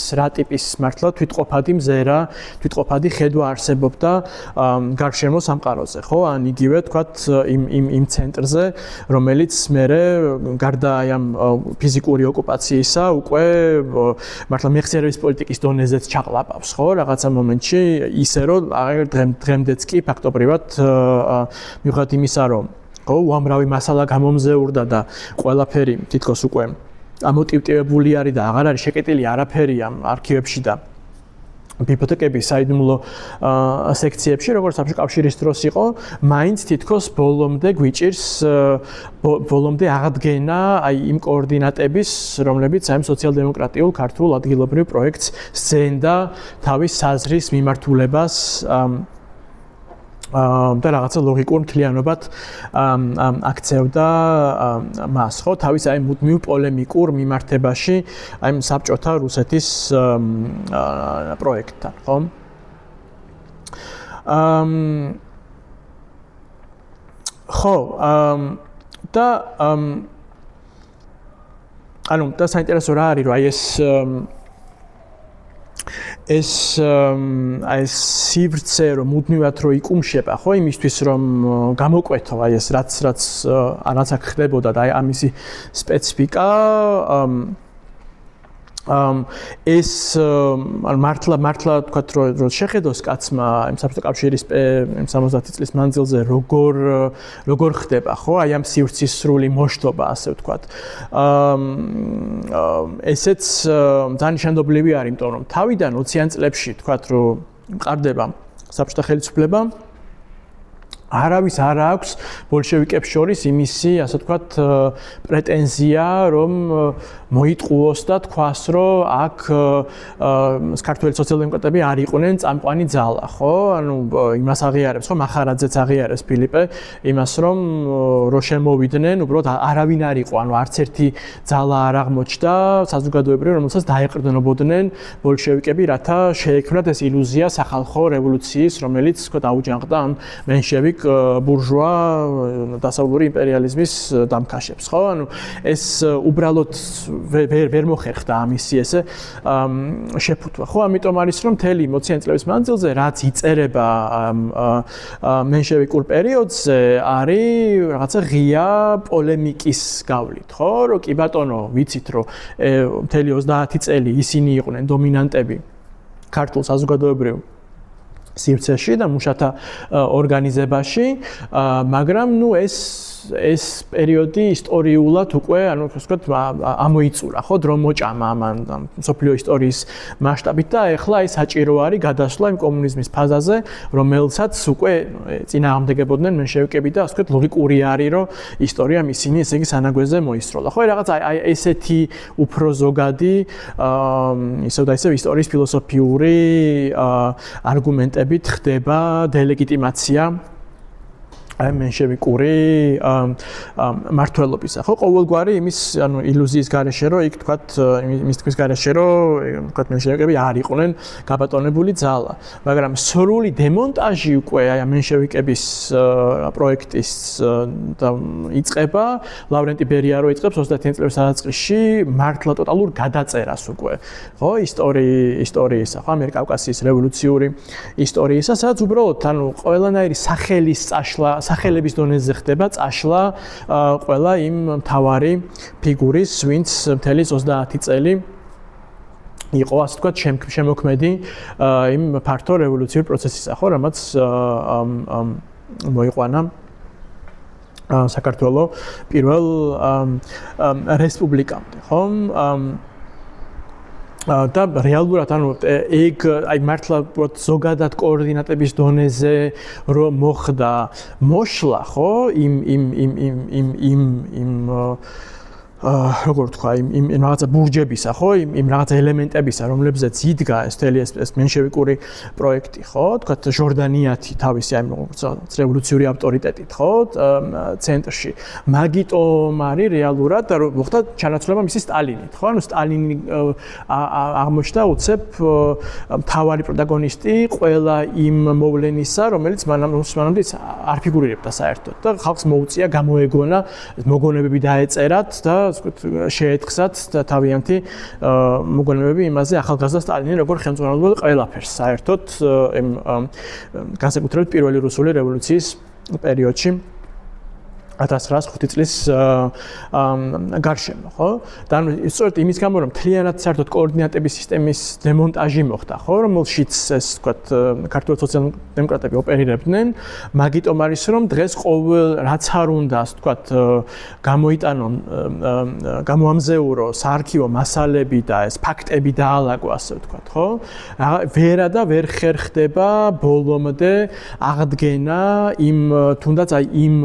მართლა თვითყოფადი მზერა, თვითყოფადი ხედვა არსებობდა გარშემო სამყაროზე, ხო? ან იგივე თქვათ იმ ცენტრზე, რომელიც მერე გარდა აი ამ ფიზიკური ოკუპაციისა უკვე მართლა მეხსიერების პოლიტიკის დონეზეც ჩაყლაპავს, ხო? რაღაცა მომენტში ისე რომ დღემდეც კი ფაქტობრივად მიუხედავად იმისა რომ ხო, უამრავი მასალა გამომზეურდა და ყველაფერი თითქოს უკვე ამოტივტივებული არის და აღარ არის შეკეტილი არაფერი ამ არქივებში და ბიბლიოთეკების საიდუმლო სექციებში, როგორც საბჭოთა კავშირის დროს იყო, მაინც თითქოს ბოლომდე გვიჭირს ბოლომდე აღდგენა აი იმ კოორდინატების, რომლებიც აი სოციალ-დემოკრატიულ ქართულ ადგილობრივ პროექტს სცენდა თავის საზრის მიმართულებას და რაღაცა ლოგიკურ მთლიანობად აქცევდა მას, ხო, თავის აი მუდმივ პოლემიკურ მიმართებაში აი საბჭოთა რუსეთის პროექტთან, ხო? ხო, და ანუ და საინტერესო რა არის, რომ აი ეს სივრცე რომ მუდმივად რო იკუმშება, ხო, იმისთვის რომ გამოკვეთო აი ეს რაც აქ ხდებოდა და აი ამისი სპეციფიკა ეს მართლა თქვა რომ შეხედოს კაცმა იმ საბჭოთა კავშირის 70 წლის მანძილზე როგორ ხდება, ხო, აი ამ სივრცის სრული მოშტობა, ასე ვთქვათ. ესეც ძალიან ნიშანდობლივი არის, იმიტომ რომ თავიდან 20-იან წლებში თქვათ რომ მყარდება საბჭოთა ხელისუფლება, არავის არ აქვს ბოლშევიკებს შორის იმისი, ასე ვთქვათ, პრეტენზია, რომ მოიტყუოს და თქვას, რომ აქ ქართველი სოციალ-დემოკრატები არ იყვნენ წამყვანი ძალა, ხო? ანუ იმას აღიარებს, ხო, მახარაძეც აღიარებს ფილიპე, იმას რომ შემოვიდნენ, უბრალოდ არავინ არ იყო, ანუ არც ერთი ძალა არ აღმოჩნდა საზოგადოებრივ, რომელსაც დაეყრდნობოდნენ ბოლშევიკები, რათა შეექმნათ ეს ილუზია სახალხო რევოლუციის, რომელიც, თქვა, აუჯანყდა ამ მენშევიკ ბურჟუა დასავლური იმპერიალიზმის დამქაშებს, ხო? ანუ ეს უბრალოდ ვერ მოხერხდა ამისი ესე შეფუთვა, ხო? ამიტომ არის რომ მთელი 20-იან წლების მანძილზე რაც იწერება მენშევიკურ პერიოდზე არის რაღაცა ღია პოლემიკის გავლით, ხო? რომ კი ბატონო, ვიცით რომ მთელი 30 წელი ისინი იყვნენ დომინანტები ქართულ საზოგადოებრივ სივრცეში და მუშათა ორგანიზებაში, მაგრამ ნუ ეს პერიოდი ისტორიულად უკვე, ანუ ასე ვთქვათ, ამოიწურა, ხო, დრო მოჭამა ამ სოფლიო ისტორიის მასშტაბით და ეხლა ეს საჭირო არის გადასვლა იმ კომუნიზმის ფაზაზე, რომელსაც უკვე წინააღმდეგებოდნენ მენშევიკები და ასე ვთქვათ, ლოგიკური არის, რომ ისტორიამ ისინი ესე იგი სანაგვეზე მოისროლა. ხო, რაღაც აი ესეთი უფრო ზოგადი ისევ და ისევ ისტორიის ფილოსოფიური არგუმენტებით ხდება დელეგიტიმაცია აი მენშევიკური მართლობისა. ხო, ყოველგვარი იმის, ანუ ილუზიის გარეშე, რომ იქ თქვათ, იმის თქვის გარეშე, რომ თქვათ მენშევიკები არ იყვნენ გაბატონებული ძალა. მაგრამ სრული დემონტაჟი უკვე აი მენშევიკების პროექტის იწყება, ლავრენტი ბერია რო იწყებს 30-იან წლების დასაწყისში მართლა ტოტალურ გადაწერას უკვე. ხო, ისტორიისა, ხო, ამიერკავკასიის რევოლუციური ისტორიისა, სადაც უბრალოდ, ანუ ყველანაირი სახელის წაშლა სახელების დონეზე ხდება წაშლა ყველა იმ მთავარი ფიგურის, ვინც მთელი 30 წელი იყო, ასე ვთქვათ, შემოქმედი იმ ფართო რევოლუციურ პროცესისა, ხო, რამაც მოიყვანა საქართველოს პირველ რესპუბლიკამდე, ხო? და რეალურად ანუ ეგ აი მართლა ზოგადად კოორდინატების დონეზე რომ მოხდა მოშლა, ხო, იმ როგორ თქვა, იმ რაღაცა ბურჯებისა, ხო, იმ რაღაცა ელემენტებისა, რომლებზეც იდგა ეს თელი ეს მენშევიკური პროექტი, ხო, თქვა ჟორდანიათი თავისი აი რევოლუციური ავტორიტეტით, ხო, ცენტრში. მაგიტომ არის რეალურად და მოხდა ჩანაცვლება მისი სტალინით, ხო? ანუ სტალინი აღმოჩნდა უცებ მთავარი პროტაგონისტი ყველა იმ მოვლენისა, რომელიც მანამდე არ ფიგურირებდა საერთოდ და ხალხს მოუწია გამოეგონა, მოგონებები დაეწერათ და შეეთხსათ და თავიანთი მოგონებები იმაზე ახალგაზრდა სტალინი როგორ ხელმძღვანელობდა ყველაფერს საერთოდ განსაკუთრებით პირველი რუსული რევოლუციის პერიოდში 1905 წლის გარშემო, ხო? და სწორედ იმის გამო რომ მთლიანად საერთოდ კოორდინატების სისტემის დემონტაჟი მოხდა, ხო, რომელშიც ეს ვთქვათ ქართული სოციალ-დემოკრატები ოპერირებდნენ, მაგიტომ არის რომ დღეს ყოველ რაც არ უნდა, ასე ვთქვათ, გამოიტანონ, გამოამზეურო საარქივო მასალები და ეს ფაქტები დაალაგო, ასე ვთქვათ, ხო? ვერა და ვერ ხერხდება ბოლომდე აღდგენა იმ თუნდაც აი იმ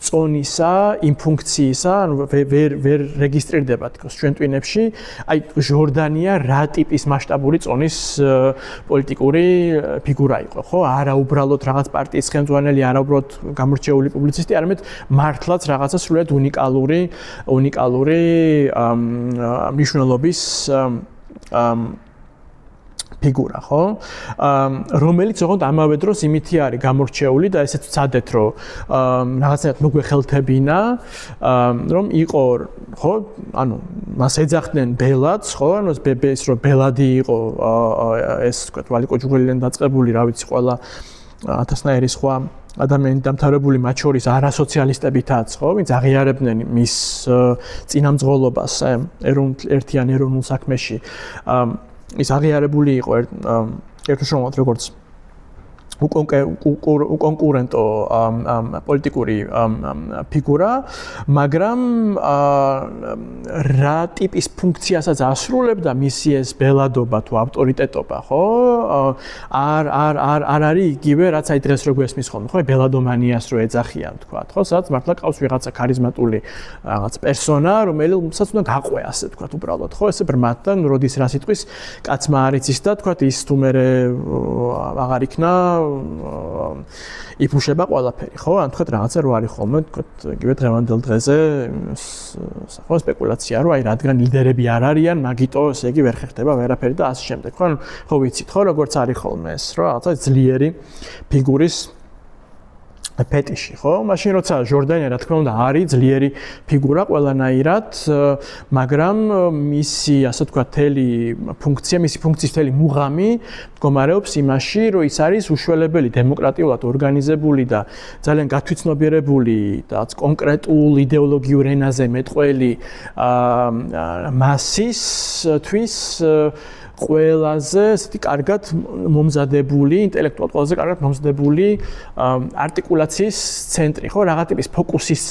წონისა, იმ ფუნქციისა, ანუ ვერ რეგისტრირდება თქოს ჩვენ ტვინებში, აი ჟორდანია რა ტიპის მასშტაბური წონის პოლიტიკური ფიგურა იყო, ხო? არა უბრალოდ რაღაც პარტიის ხელმძღვანელი, არა უბრალოდ გამორჩეული პუბლიცისტი, არამედ მართლაც რაღაცა სრულიად უნიკალური მნიშვნელობის ფიგურა, ხო? რომელიც ოღონდ ამავე დროს იმითი არის გამორჩეული და ესეც ვცადეთ, რომ რაღაცნაირად მოგვეხელთებინა, რომ იყო, ხო, ანუ მას ეძახდნენ ბელადს, ხო? ანუ ეს რომ ბელადი იყო ეს თქვა ვალიკო ჯუგელიდან დაწყებული, რა ვიცი, ყველა ათასნაირი სხვა ადამიანის დამთავრებული მათ შორის არასოციალისტებითაც, ხო, ვინც აღიარებდნენ მის წინამძღოლობას ერთიან ეროვნულ საქმეში. ის აღიარებული იყო ერთუშრომლად როგორც უკონკურენტო პოლიტიკური ფიგურა, მაგრამ რა ტიპის ფუნქციასაც ასრულებდა მისი ეს ბელადობა თუ ავტორიტეტობა, ხო? არ არის იგივე, რაც აი დღეს რო გვესმის ხოლმე, ხო? ბელადომანიას რო ეძახიან, თქვა, ხო? სადაც მართლა ყავს ვიღაცა ქარიზმატული რაღაც პერსონა, რომელსაც უნდა გაყვე, ასე თქვა, უბრალოდ, ხო? ესე ბრმადთან, როდის რა სიტყვის კაცმა არ იცის და თქვა, ის თუ მერე აღარ იქნა იფუშება ყველაფერი, ხო? ან თქვა რაღაცა რო არის ხოლმე, თქვა, იგივე დღევანდელ დღეზე ხო სპეკულაცია რო აი რადგან ლიდერები არ არიან, მაგიტო ესე იგი ვერ ხერხდება ვერაფერი და ასე შემდეგ, ხო? ხო ვიცით, ხო, როგორც არის ხოლმე ეს, რო რაღაცა ძლიერი ფიგურის ფეტიში, ხო? მაშინ როცა ჟორდანია, რა თქმა უნდა, არის ძლიერი ფიგურა ყველანაირად, მაგრამ მისი, ასე თქვა, თელი ფუნქცია, მისი ფუნქციის თელი მუღამი მდგომარეობს იმაში, რომ ის არის უშველებელი, დემოკრატიულად ორგანიზებული და ძალიან გათვითცნობიერებული და კონკრეტულ იდეოლოგიურ ენაზე მეტყველი მასისთვის ყველაზე ესეთი კარგად მომზადებული, ინტელექტუალურად ყველაზე კარგად მომზადებული არტიკულაციის ცენტრი, ხო? რაღაც ტიპის ფოკუსის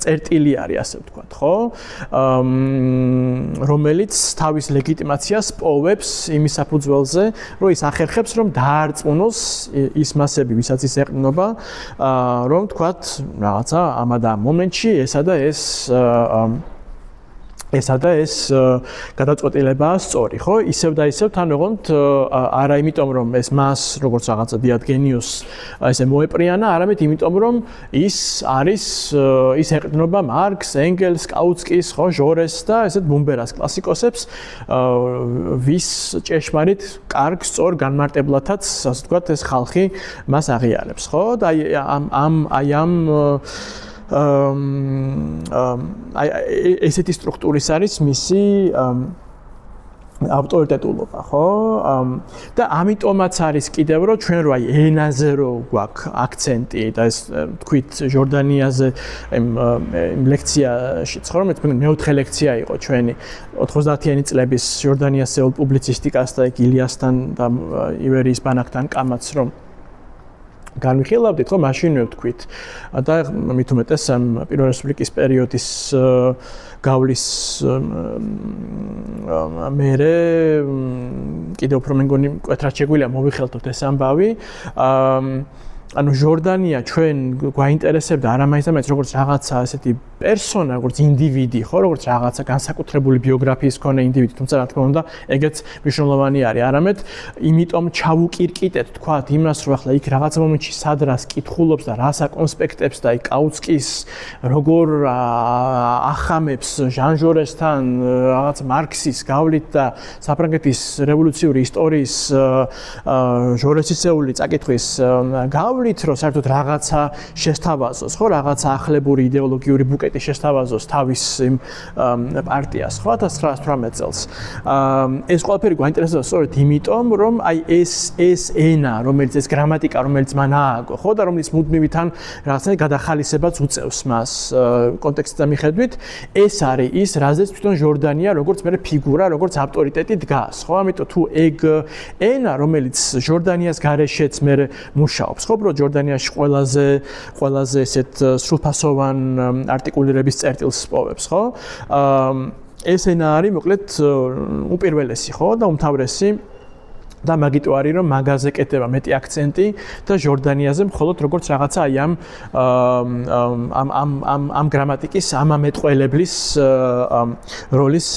წერტილი არის, ასე ვთქვათ, ხო? რომელიც თავის ლეგიტიმაციას პოვებს იმის საფუძველზე, რომ ის ახერხებს, რომ დაარწმუნოს ის მასები, ვისაც ის ეყრდნობა, რომ ვთქვათ, რაღაცა ამა და ამ მომენტში ესა და ეს გადაწყვეტილებაა სწორი, ხო? ისევ და ისევ თან ოღონდ არა იმიტომ, რომ ეს მას როგორც რაღაცა დიადგენიოს ესე მოეპრიანა, არამედ იმიტომ, რომ ის ეყრდნობა მარკს, ენგელს, კაუცკის, ხო, ჟორეს და ესეთ ბუმბერას კლასიკოსებს, ვის ჭეშმარიტ კარგ სწორ განმარტებლათაც, ასე ვთქვათ, ეს ხალხი მას აღიარებს, ხო? და ამ ესეთი სტრუქტურის არის მისი ავტორიტეტულობა, ხო? და ამიტომაც არის კიდევ რომ ჩვენ რო აი ენაზე რო გვაქვს აქცენტი და ეს თქვით ჟორდანიაზე იმ ლექციაშიც, ხო, რომელიც მეოთხე ლექცია იყო ჩვენი 90-იანი წლების ჟორდანიასეულ პუბლიცისტიკას და ილიასთან და ივერიის ბანაკთან კამაც რომ განვიხილავდით, ხო, მაშინვე ვთქვით და მით უმეტეს ამ პირველი რესპუბლიკის პერიოდის გავლის მერე კიდევ უფრო მე მგონი მკვეთრად შეგვიძლია მოვიხელთოთ ეს ამბავი. ანუ ჟორდანია ჩვენ გვაინტერესებდა არამაინც როგორც რაღაცა ესეთი პერსონა, როგორც ინდივიდი, ხო, როგორც რაღაცა განსაკუთრებული ბიოგრაფიის მქონე ინდივიდი, თუმცა რა თქმა უნდა, ეგეც მნიშვნელოვანი არის, არამედ იმიტომ ჩავუკირკიტეთ, თქვათ, იმას, რომ ახლა იქ რაღაც მომენტში სადრას კითხულობს და რას აკონსპექტებს და აი კაუცკის როგორ ახამებს ჟან ჟორესთან რაღაც მარქსის გავლით და საფრანგეთის რევოლუციური ისტორიის ჟორესისეული წაკითხვის გავლით გავლით, რომ საერთოდ რაღაცა შესთავაზოს, ხო, რაღაცა ახლებური იდეოლოგიური ბუკეტი შესთავაზოს თავის იმ პარტიას, ხო, 1918 წელს. ეს ყველაფერი გვაინტერესებს სწორედ იმიტომ, რომ აი ეს ენა, რომელიც ეს გრამატიკა, რომელიც მან ააგო, ხო, და რომელიც მუდმივი თან რაღაცა გადახალისებას უწევს მას კონტექსტის მიხედვით, ეს არის ის, რაზეც თვითონ ჟორდანია როგორც მე ფიგურა, როგორც ავტორიტეტი დგას, ხო? ამიტომ თუ ეგ ენა, რომელიც ჟორდანიას გარეშეც მე მუშაობს, ხო? უბრალოდ ჟორდანიაში ყველაზე ესეთ სრულფასოვან არტიკულირების წერტილს პოვებს, ხო? ეს ენა არის მოკლედ უპირველესი, ხო? და უმთავრესი და მაგიტო არის რომ მაგაზე კეთება მეტი აქცენტი და ჟორდანიაზე მხოლოდ როგორც რაღაცა აი ამ გრამატიკის ამ ამეტყველებლის როლის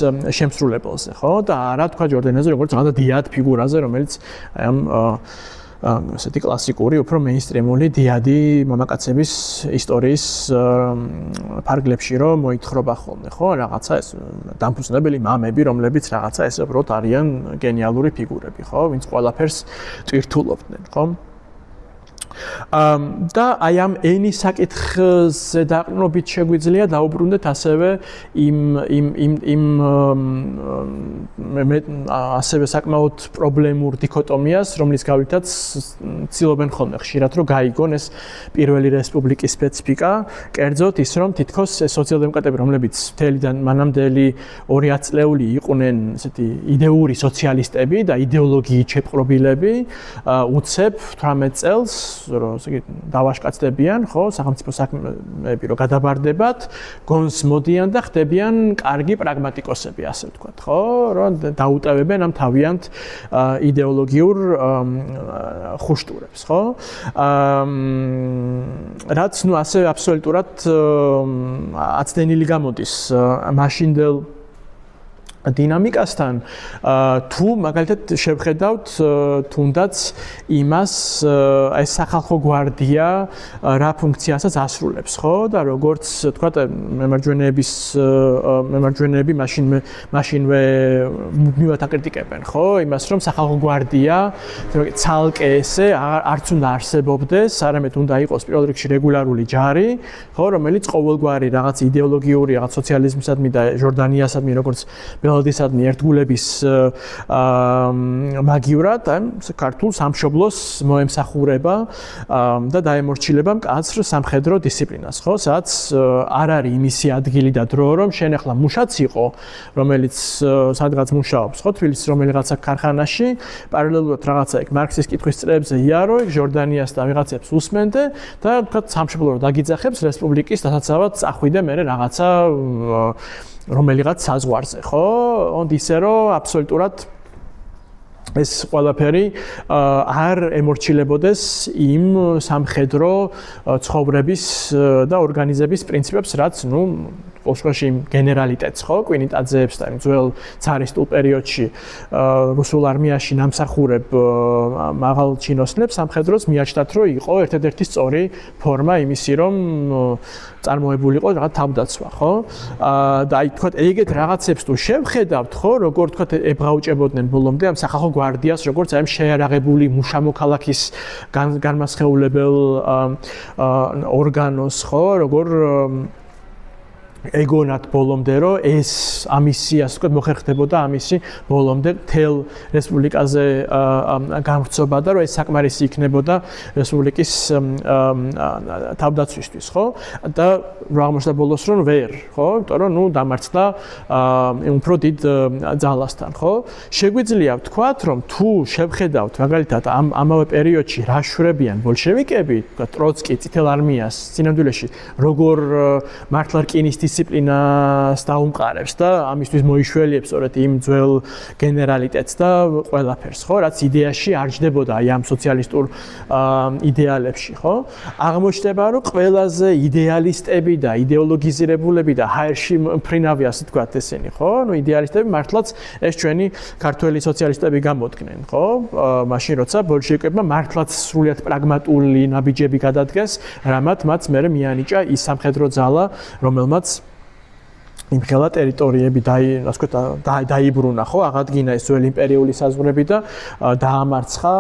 შემსრულებელზე, ხო? და არა თქვა ჟორდანიაზე როგორც რაღაცა დიად ფიგურაზე, რომელიც აი ამ ასეთი კლასიკური, უფრო მეინსტრიმული დიადი მამაკაცების ისტორიის ფარგლებში რომ მოითხრობა ხოლმე, ხო? რაღაცა ეს დამფუძნებელი მამები, რომლებიც რაღაცა ესე უბრალოდ არიან გენიალური ფიგურები, ხო? ვინც ყველაფერს ტვირთულობდნენ, ხო? და აი ამ ენის საკითხზე დაყრდნობით შეგვიძლია დაუბრუნდეთ ასევე ასევე საკმაოდ პრობლემურ დიქოტომიას, რომლის გავლითაც ცდილობენ ხოლმე ხშირად რომ გაიგონ ეს პირველი რესპუბლიკის სპეციფიკა, კერძოდ ის რომ თითქოს სოციალ-დემოკრატები, რომლებიც მთლიდან მანამდელი 200 წლეული იყვნენ ესეთი იდეური სოციალისტები და იდეოლოგიით შეპყრობილები, უცებ 18 წელს რომ დავაშკაცდებიან, ხო, სახელმწიფო საქმეები რომ გადაბარდებათ, გონს მოდიან და ხდებიან კარგი პრაგმატიკოსები, ასე ვთქვათ, ხო, რომ დაუტევებენ ამ თავიანთ იდეოლოგიურ ხუშტურებს, ხო? რაც ნუ ასე აბსოლუტურად აცდენილი გამოდის მაშინდელ დინამიკასთან თუ მაგალითად შევხედავთ თუნდაც იმას ეს სახალხო გვარდია რა ფუნქციასაც ასრულებს, ხო? და როგორც თქვათ მემარჯვენეები მაშინვე მუდმივად აკრიტიკებენ, ხო? იმას რომ სახალხო გვარდია ცალკე ესე არც უნდა არსებობდეს, არამედ უნდა იყოს პირველ რიგში რეგულარული ჯარი, ხო, რომელიც ყოველგვარი რაღაც იდეოლოგიური, რაღაც სოციალიზმისადმი და ჟორდანიასადმი როგორც ბელადისადმი ერთგულების მაგივრად ქართულ სამშობლოს მოემსახურება და დაემორჩილება მკაცრ სამხედრო დისციპლინას, ხო? სადაც არ არის იმისი ადგილი და დრო, რომ შენ ახლა მუშაც იყო, რომელიც სადღაც მუშაობს, ხო? თბილისის რომელიღაცა ქარხანაში, პარალელურად რაღაცა ეგ მარქსის კითხვის წრეებზე იარო, ეგ ჟორდანიას და ვიღაცებს უსმენდე და თქვათ სამშობლო დაგიძახებს რესპუბლიკის დასაცავად წახვიდე მე რაღაცა რომელიღაც საზღვარზე, ხო? ისე რომ აბსოლუტურად ეს ყველაფერი არ ემორჩილებოდეს იმ სამხედრო ცხოვრების და ორგანიზების პრინციპებს, რაც ნუ ოშხოში გენერალიტეტს, ხო, კვინიტაძეებს და ძველ ცარისტულ პერიოდში რუსულ არმიაში ნამსახურებ მაღალ ჩინოსნებს სამხედროს მიაჩნდათ, რომ იყო ერთ-ერთი სწორი ფორმა იმისი, რომ წარმოებულიყო რაღაც თავდაცვა, ხო? და აი თქვათ ეგეთ რაღაცებს თუ შევხედავთ, ხო, როგორ თქვათ ებღაუჭებოდნენ ბოლომდე ამ სახალხო გვარდიას, როგორც აი შეარაღებული მუშამოქალაქის განმასხეულებელ ორგანოს, ხო, როგორ ეგონათ ბოლომდე რომ ეს ამისი ასე ვთქვათ მოხერხდებოდა ამისი ბოლომდე თელ რესპუბლიკაზე გამრცობა და რომ ეს საკმარისი იქნებოდა რესპუბლიკის თავდაცვისთვის, ხო? და აღმოჩნდა ბოლოს რომ ვერ, ხო? იმიტომ რომ ნუ დამარცხდა უფრო დიდ ძალასთან, ხო? შეგვიძლია ვთქვათ რომ თუ შევხედავთ მაგალითად ამავე პერიოდში რა შვრებიან ბოლშევიკები, თქვათ ტროცკი წითელ არმიას წინამდვილეში როგორ მართლა რკინის დისციპლინას დაუმყარებს და ამისთვის მოიშველიებს სწორედ იმ ძველ გენერალიტეტს და ყველაფერს, ხო, რაც იდეაში არ ჯდებოდა აი ამ სოციალისტურ იდეალებში, ხო? აღმოჩნდება, რომ ყველაზე იდეალისტები და იდეოლოგიზირებულები და ჰაერში მფრინავი, ასე თქვათ ესენი, ხო? ნუ იდეალისტები მართლაც ეს ჩვენი ქართველი სოციალისტები გამოდგნენ, ხო? მაშინ როცა ბოლშევიკებმა მართლაც სრულიად პრაგმატული ნაბიჯები გადადგეს, რამაც მათ მერე მიანიჭა ის სამხედრო ძალა, რომელმაც იმხელა ტერიტორიები დაიბრუნა, ხო, აღადგინა ეს ძველი იმპერიული საზღვრები და დაამარცხა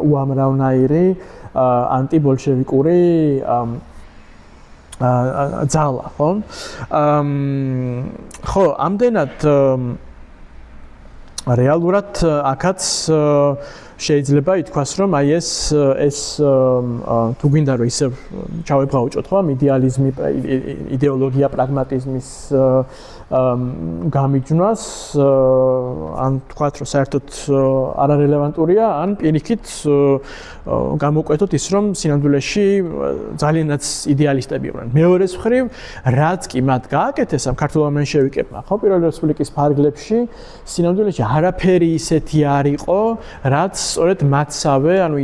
უამრავნაირი ანტიბოლშევიკური ძალა, ხო? ხო, ამდენად რეალურად აქაც შეიძლება ითქვას, რომ აი ეს თუ გინდა რომ ისე ჩავებღავჭოთ, ხო, იდეალიზმი, იდეოლოგია, პრაგმატიზმის გამიჯნას, ან თქვათ, რომ საერთოდ არარელევანტურია, ან პირიქით გამოკვეთოთ ის, რომ სინამდვილეში ძალიანაც იდეალისტები იყვნენ. მეორეს მხრივ, რაც კი მათ გააკეთეს ამ ქართულმა მენშევიკებმა, ხო, პირველი რესპუბლიკის ფარგლებში, სინამდვილეში არაფერი ისეთი არ იყო, რაც სწორედ მათსავე, ანუ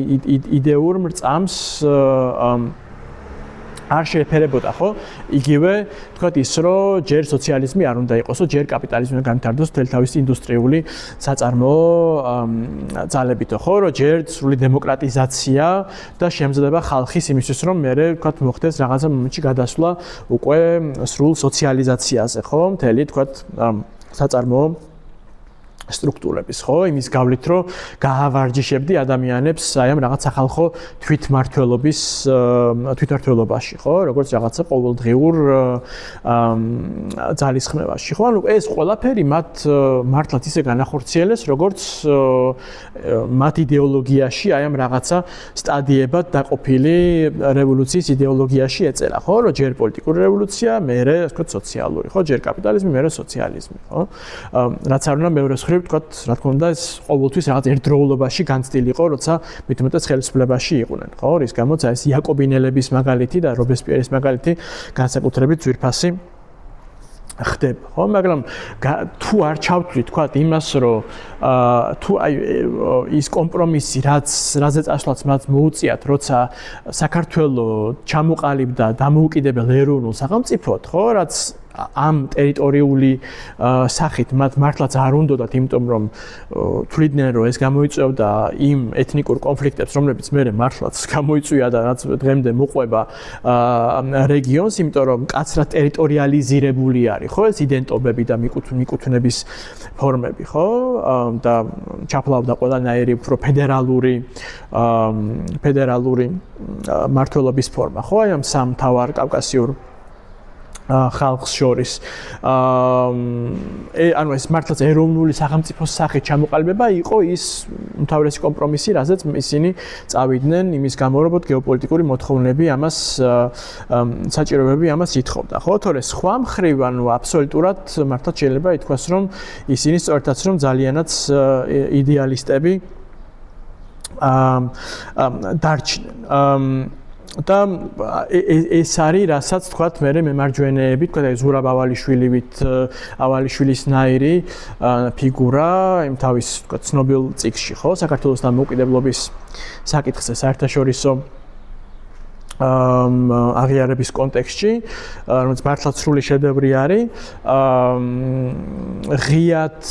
იდეურ მრწამს არ შეეფერებოდა, ხო? იგივე, თქვათ ის, რომ ჯერ სოციალიზმი არ უნდა იყოსო, ჯერ კაპიტალიზმი განვითარდოს მთელი თავისი ინდუსტრიული საწარმოო ძალებითო, ხო? რომ ჯერ სრული დემოკრატიზაცია და შემზადება ხალხის იმისთვის, რომ მერე, თქვათ, მოხდეს რაღაცა მომენტში გადასვლა უკვე სრულ სოციალიზაციაზე, ხო? მთელი, თქვათ, საწარმოო სტრუქტურების, ხო? იმის გავლით, რომ გაავარჯიშებდი ადამიანებს აი ამ რაღაც სახალხო თვითმმართველობაში, ხო? როგორც რაღაცა ყოველდღიურ ძალისხმევაში, ხო? ანუ ეს ყველაფერი მათ მართლაც ისე განახორციელეს, როგორც მათ იდეოლოგიაში აი ამ რაღაცა სტადიებად დაყოფილი რევოლუციის იდეოლოგიაში ეწერა, ხო? რომ ჯერ პოლიტიკური რევოლუცია, მერე, ასე ვთქვათ, სოციალური, ხო? ჯერ კაპიტალიზმი, მერე სოციალიზმი, ხო? რაც არ უნდა მეორე მხრივ, თქვათ, რა თქმა უნდა, ეს ყოველთვის რაღაც ერთდროულობაში განცდილი იყო, როცა მით უმეტეს ხელისუფლებაში იყვნენ, ხო? რის გამოც აი ეს იაკობინელების მაგალითი და რობესპიერის მაგალითი განსაკუთრებით ძვირფასი ხდება, ხო? მაგრამ თუ არ ჩავთვლით, თქვათ, იმას, რომ თუ აი ის კომპრომისი, რაზე წასვლაც მათ მოუწიათ, როცა საქართველოს ჩამოყალიბდა დამოუკიდებელ ეროვნულ სახელმწიფოდ, ხო? რაც ამ ტერიტორიული სახით მათ მართლაც არ უნდათ, იმიტომ რომ თვლიდნენ, რომ ეს გამოიწვევდა იმ ეთნიკურ კონფლიქტებს, რომლებიც მერე მართლაც გამოიწვია და რაც დღემდე მოყვება რეგიონს, იმიტომ რომ კაცრად ტერიტორიალიზირებული არის, ხო, ეს იდენტობები და მიკუთვნების ფორმები, ხო? და ჩაფლავდა ყველანაირი უფრო ფედერალური მმართველობის ფორმა, ხო? აი ამ სამ მთავარ კავკასიურ ხალხს შორის. ანუ ეს მართლაც ეროვნული სახელმწიფოს სახით ჩამოყალიბება იყო ის უმთავრესი კომპრომისი, რაზეც ისინი წავიდნენ იმის გამო, რომ გეოპოლიტიკური მოთხოვნები ამას საჭიროებები ამას ითხოვდა. ხო, თორე სხვა მხრივ, ანუ აბსოლუტურად მართლაც შეიძლება ითქვას, რომ ისინი სწორედაც რომ ძალიანაც იდეალისტები დარჩნენ. და ეს არის, რასაც თქვათ, მე მემარჯვენეები, თქვათ, აი ზურაბ ავალიშვილის ნაირი ფიგურა იმ თავის, თქვათ, ცნობილ წიგნში, ხო, საქართველოს დამოუკიდებლობის საკითხზე საერთაშორისო აღიარების კონტექსტში, რომელიც მართლაც სრული შედევრი არის, ღიად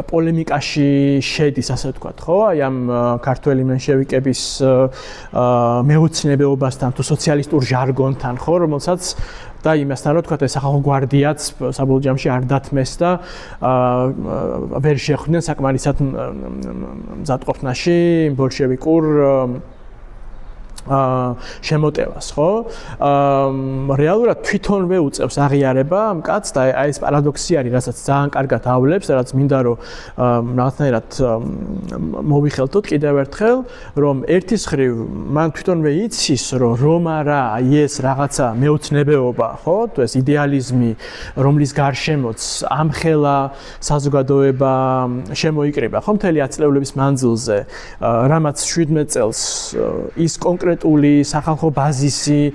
პოლემიკაში შედის, ასე ვთქვათ, ხო? აი ამ ქართველი მენშევიკების მეოცნებეობასთან თუ სოციალისტურ ჟარგონთან, ხო, რომელსაც და იმასთან, რომ თქვათ, ეს სახალხო გვარდიაც საბოლოო ჯამში არ დათმეს და ვერ შეხვდნენ საკმარისად მზადყოფნაში ბოლშევიკურ შემოტევას, ხო? რეალურად თვითონვე უწევს აღიარება ამ კაცს და აი ეს პარადოქსი არის, რასაც ძალიან კარგად ავლებს, რაც მინდა რომ რაღაცნაირად მოვიხელთოთ კიდევ ერთხელ, რომ ერთის მხრივ მან თვითონვე იცის, რომ არა აი ეს რაღაცა მეოცნებეობა, ხო? თუ ეს იდეალიზმი, რომლის გარშემოც ამხელა საზოგადოება შემოიკრიბა, ხო? მთელი ათწლეულების მანძილზე, რამაც 17 წელს ის კონკრეტული სახალხო ბაზისი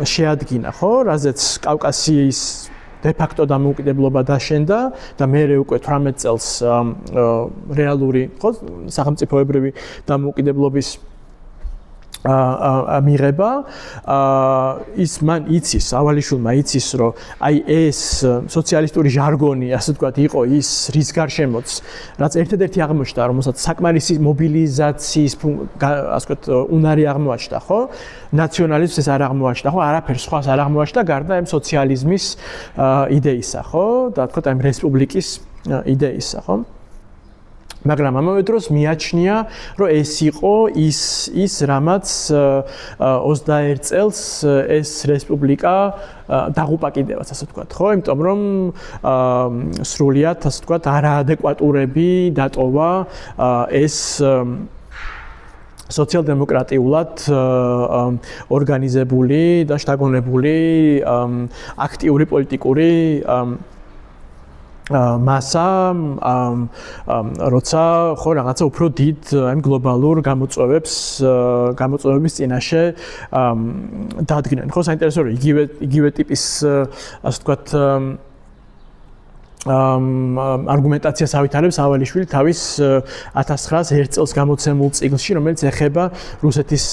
შეადგინა, ხო? რაზეც კავკასიის დე-ფაქტო დამოუკიდებლობა დაშენდა და მერე უკვე 18 წელს რეალური, ხო, სახელმწიფოებრივი დამოუკიდებლობის მიღება, ის მან იცის, ავალიშვილმა იცის, რომ აი ეს სოციალისტური ჟარგონი, ასე ვთქვათ, იყო ის რის გარშემოც, რაც ერთადერთი აღმოჩნდა, რომელსაც საკმარისი მობილიზაციის, ასე ვთქვათ, უნარი აღმოაჩნდა, ხო? ნაციონალიზმს ეს არ აღმოაჩნდა, ხო? არაფერს სხვას არ აღმოაჩნდა, გარდა ამ სოციალიზმის იდეისა, ხო? და ვთქვათ, ამ რესპუბლიკის იდეისა, ხო? მაგრამ ამავე დროს მიაჩნია, რომ ეს იყო ის რამაც 21 წელს ეს რესპუბლიკა დაღუპაკიდებას, ასე ვთქვათ, ხო? იმიტომ რომ სრულიად, ასე ვთქვათ, არაადეკვატურები დატოვა ეს სოციალ-დემოკრატიულად ორგანიზებული და შთაგონებული აქტიური პოლიტიკური მასა როცა ხო რაღაცა უფრო დიდ ან გლობალურ გამოწვევების წინაშე დადგნენ. ხო, საინტერესოა, იგივე ტიპის ასე ვთქვათ არგუმენტაციას ავითარებს ავალიშვილი თავის 1901 წელს გამოცემულ წიგნში, რომელიც ეხება რუსეთის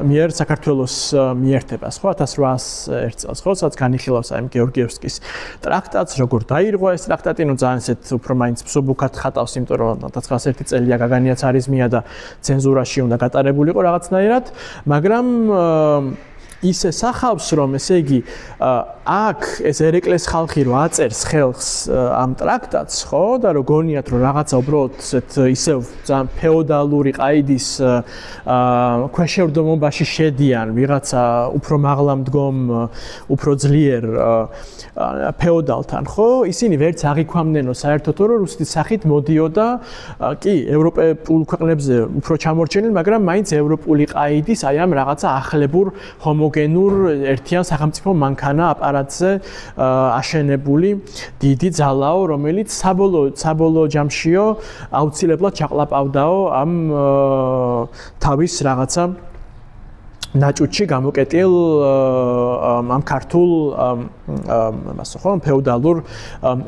მიერ საქართველოს მიერთებას, ხო, 1801 წელს, ხო, სადაც განიხილავს აი გეორგიევსკის ტრაქტატს, როგორ დაირღვა ეს ტრაქტატი, ну ძალიან ისეთ უფრო მაინც მსუბუქად ხატავს, იმიტომ რომ 1901 წელია გაგანია царიზმია და ცენზურაში უნდა გატარებულიყო რაღაცნაირად, მაგრამ ისე სახავს, რომ ესე იგი აქ ეს ერეკლეს ხალხი რო აწერს ხელს ამ ტრაქტატს, ხო, და რო გონიათ, რომ რაღაცა უბრალოდ ისევ ძალიან ფეოდალური ყაიდის ქვეშევრდომობაში შედიან, ვიღაცა უფრო მაღლა მდგომ, უფრო ძლიერ ფეოდალთან, ხო, ისინი ვერც აღიქვამნენო საერთოდ, რომ რუსეთის სახით მოდიოდა, კი, ევროპულ ქვეყნებზე უფრო ჩამორჩენილი, მაგრამ მაინც ევროპული ყაიდის აი ამ რაღაცა ახლებურ ჰომოგენურ ერთიან სახელმწიფო მანქანა აპარატზე აშენებული დიდი ძალაო, რომელიც საბოლოო ჯამშიო აუცილებლად ჩაყლაპავდაო ამ თავის რაღაცა ნაჭუჭი გამოკეტილ ამ ქართულ მასო ხო ფეოდალურ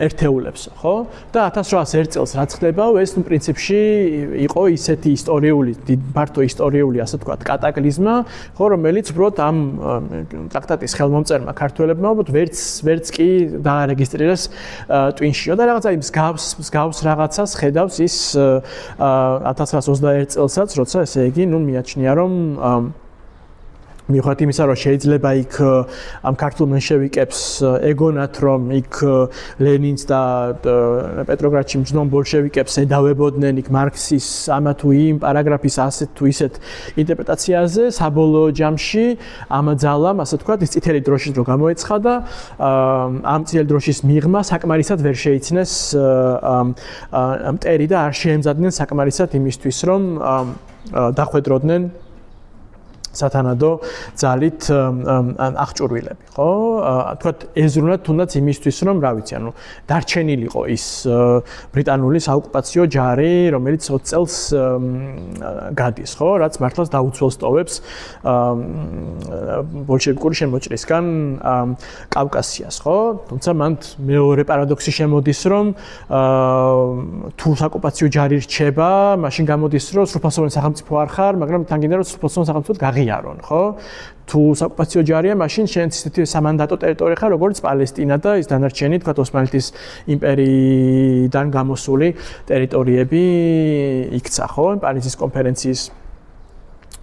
ერთეულებს ხო და 1801 წელს რაც ხდებაო ეს ნუ პრინციპში იყო ისეთი ისტორიული ფართო ისტორიული ასე ვთქვათ კატაკლიზმა ხო რომელიც უბრალოდ ამ ტრაქტატის ხელმომწერმა ქართველებმა უბრალოდ ვერც კი დაარეგისტრირეს ტვინშიო და რაღაცა მსგავს რაღაცას ხედავს ის 1921 წელსაც როცა ესე იგი ნუ მიაჩნია რომ მიუხედავად იმისა, რომ შეიძლება იქ ამ ქართულ მენშევიკებს ეგონათ, რომ იქ ლენინს და პეტროგრადში მჯდომ ბოლშევიკებს ედავებოდნენ იქ მარქსის ამა თუ იმ პარაგრაფის ასეთ თუ ისეთ ინტერპრეტაციაზე, საბოლოო ჯამში ამ ძალამ, ასე ვთქვათ, ის წითელი დროშის დრო გამოეცხადა, ამ წითელი დროშის მიღმა საკმარისად ვერ შეიცნეს მტერი და არ შეემზადნენ საკმარისად იმისთვის, რომ დახვედროდნენ სათანადო ძალით აღჭურვილები, ხო? თქვათ ეზრუნათ თუნდაც იმისთვის, რომ რა ვიცი, ანუ დარჩენილიყო ის ბრიტანული საოკუპაციო ჯარი, რომელიც 20 წელს გადის, ხო? რაც მართლაც დაუცველს ტოვებს ბოლშევიკური შემოჭრისგან კავკასიას, ხო? თუმცა მან მეორე პარადოქსი შემოდის, რომ თუ საოკუპაციო ჯარი რჩება, მაშინ გამოდის, რომ სრულფასოვანი სახელმწიფო არ ხარ, მაგრამ თან გინდა რომ სრულფასოვანი სახელმწიფო ღიარონ, ხო? თუ საოკუპაციო ჯარია, მაშინ შენ ისეთი სამანდატო ტერიტორია ხარ, როგორც პალესტინა და ის დანარჩენი, თქვა ოსმალეთის იმპერიიდან გამოსული ტერიტორიები იქცა, ხო? პარიზის კონფერენციის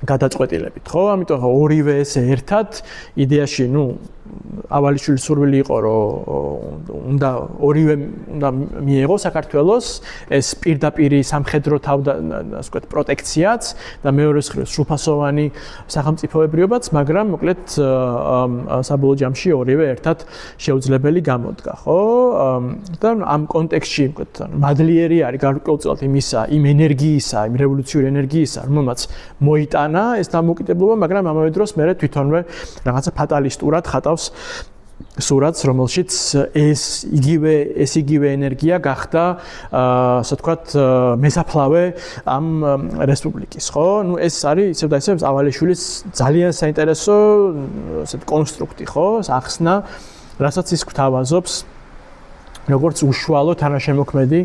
გადაწყვეტილებით, ხო? ამიტომ ორივე ესე ერთად იდეაში, ნუ ავალიშვილის სურვილი იყო, რომ უნდა ორივე უნდა მიეღო საქართველოს ეს პირდაპირი სამხედრო ასე ვთქვათ პროტექციაც და მეორე მხრივ სრულფასოვანი სახელმწიფოებრიობაც, მაგრამ მოკლედ საბოლოო ჯამში ორივე ერთად შეუძლებელი გამოდგა, ხო? და ამ კონტექსტში ვთქვათ, მადლიერი არის გარკვეულწილად იმ ენერგიისა, იმ რევოლუციური ენერგიისა, რომელმაც მოიტანა ეს დამოუკიდებლობა, მაგრამ ამავე დროს მე თვითონვე რაღაცა ფატალისტურად ხატავს სურათს, რომელშიც ეს იგივე ენერგია გახდა, ასე ვთქვათ, მესაფლავე ამ რესპუბლიკის, ხო? ნუ ეს არის ისევ და ისევ ავალიშვილის ძალიან საინტერესო ასეთ კონსტრუქტი, ხო? ახსნა, რასაც ის გვთავაზობს როგორც უშუალო თანაშემოქმედი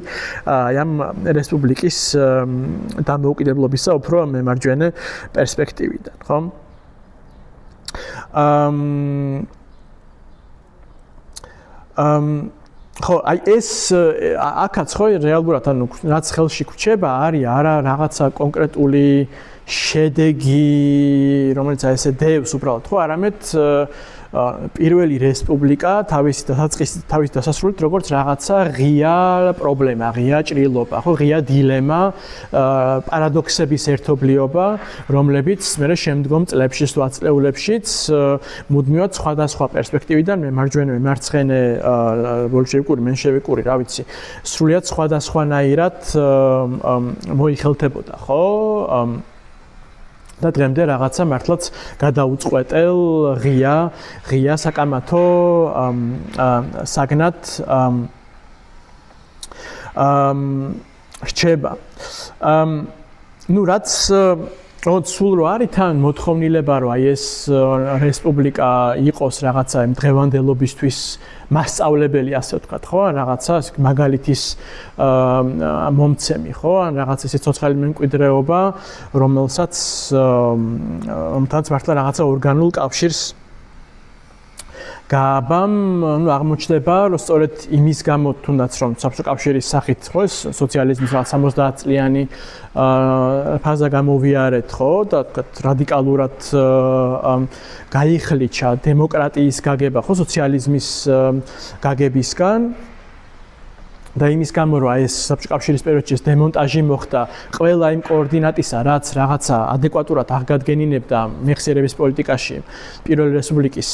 ამ რესპუბლიკის დამოუკიდებლობისა უფრო მემარჯვენე პერსპექტივიდან, ხო? ხო, აი ეს აქაც ხო რეალურად ანუ რაც ხელში გვჩება არის არა რაღაცა კონკრეტული შედეგი, რომელიც აი ესე დევს უბრალოდ, ხო, არამედ პირველი რესპუბლიკა თავის დასასრულით როგორც რაღაცა ღია პრობლემა, ღია ჭრილობა, ხო, ღია დილემა, პარადოქსების ერთობლიობა, რომლებიც მე შემდგომ წლებში, ათწლეულებშიც მუდმივად სხვადასხვა პერსპექტივიდან მემარჯვენე ბოლშევიკური, მენშევიკური, რა ვიცი, სრულიად სხვადასხვანაირად მოიხელთებოდა, ხო? და დღემდე რაღაცა მართლაც გადაუწყვეტელ ღია საკამათო საგნად რჩება. ნუ რაც სულ რო არის თან მოთხოვნილება რომ აი ეს რესპუბლიკა იყოს რაღაცა იმ დღევანდელობისთვის მასწავლებელი ასე ვთქვათ, ხო? რაღაცა მაგალითის მომცემი, ხო? ან რაღაცა ესე ცოცხალი მემკვიდრეობა, რომელსაც მართლა რაღაცა ორგანულ კავშირს გააბამ, ნუ აღმოჩნდება, რომ სწორედ იმის გამო თუნდაც რომ საბჭოთა კავშირის სახით, ხო, სოციალიზმის 70 წლიანი ფაზა გამოვიარეთ, ხო, და თქვათ რადიკალურად გაიხლიჩა დემოკრატიის გაგება, ხო, სოციალიზმის გაგებისგან. და იმის გამო რომ აი ეს საბჭოთა კავშირის პერიოდში დემონტაჟი მოხდა ყველა იმ კოორდინატისა, რაც რაღაცა ადეკვატურად აღგადგენინებდა მეხსიერების პოლიტიკაში პირველი რესპუბლიკის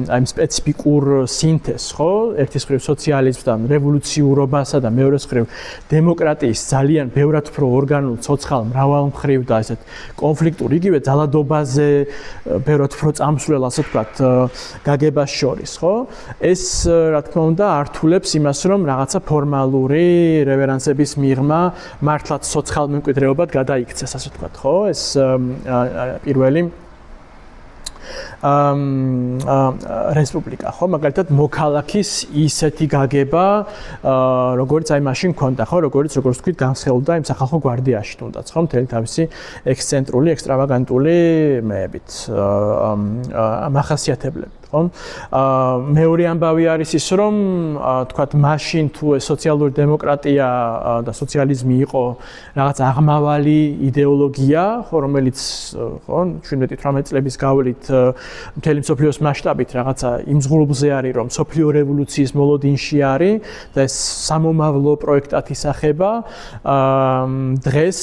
აი სპეციფიკურ სინთეზს, ხო? ერთის მხრივ სოციალიზმს და რევოლუციურობასა და მეორეს მხრივ დემოკრატიის ძალიან ბევრად უფრო ორგანულ, ცოცხალ, მრავალმხრივ და ესეთ კონფლიქტურ, იგივე ძალადობაზე ბევრად უფრო წამსვლელ, ასე ვთქვათ, გაგებას შორის, ხო? ეს რა თქმა უნდა ართულებს იმას, რომ რაღაცა ფორმალური რევერანსების მიღმა მართლაც სოციალ მემკვიდრეობად გადაიქცეს, ასე ვთქვათ, ხო? ეს პირველი რესპუბლიკა, ხო? მაგალითად მოქალაქის ისეთი გაგება, როგორც აი მაშინ ქონდა, ხო? როგორც ვთქვით, განსხეულდა იმ სახალხო გვარდიაში თუნდაც, ხო? მთელი თავისი ექსცენტრული, ექსტრავაგანტული მეებით მახასიათებლებით. მეორე ამბავი არის ის, რომ თქვათ, მაშინ თუ სოციალური დემოკრატია და სოციალიზმი იყო რაღაც აღმავალი იდეოლოგია, ხო, რომელიც ხო 17-18 წლების გავლით მთელი მსოფლიოს მასშტაბით რაღაცა იმ ზღურბლზე არის, რომ მსოფლიო რევოლუციის მოლოდინში არის და ეს სამომავლო პროექტად ისახება. დღეს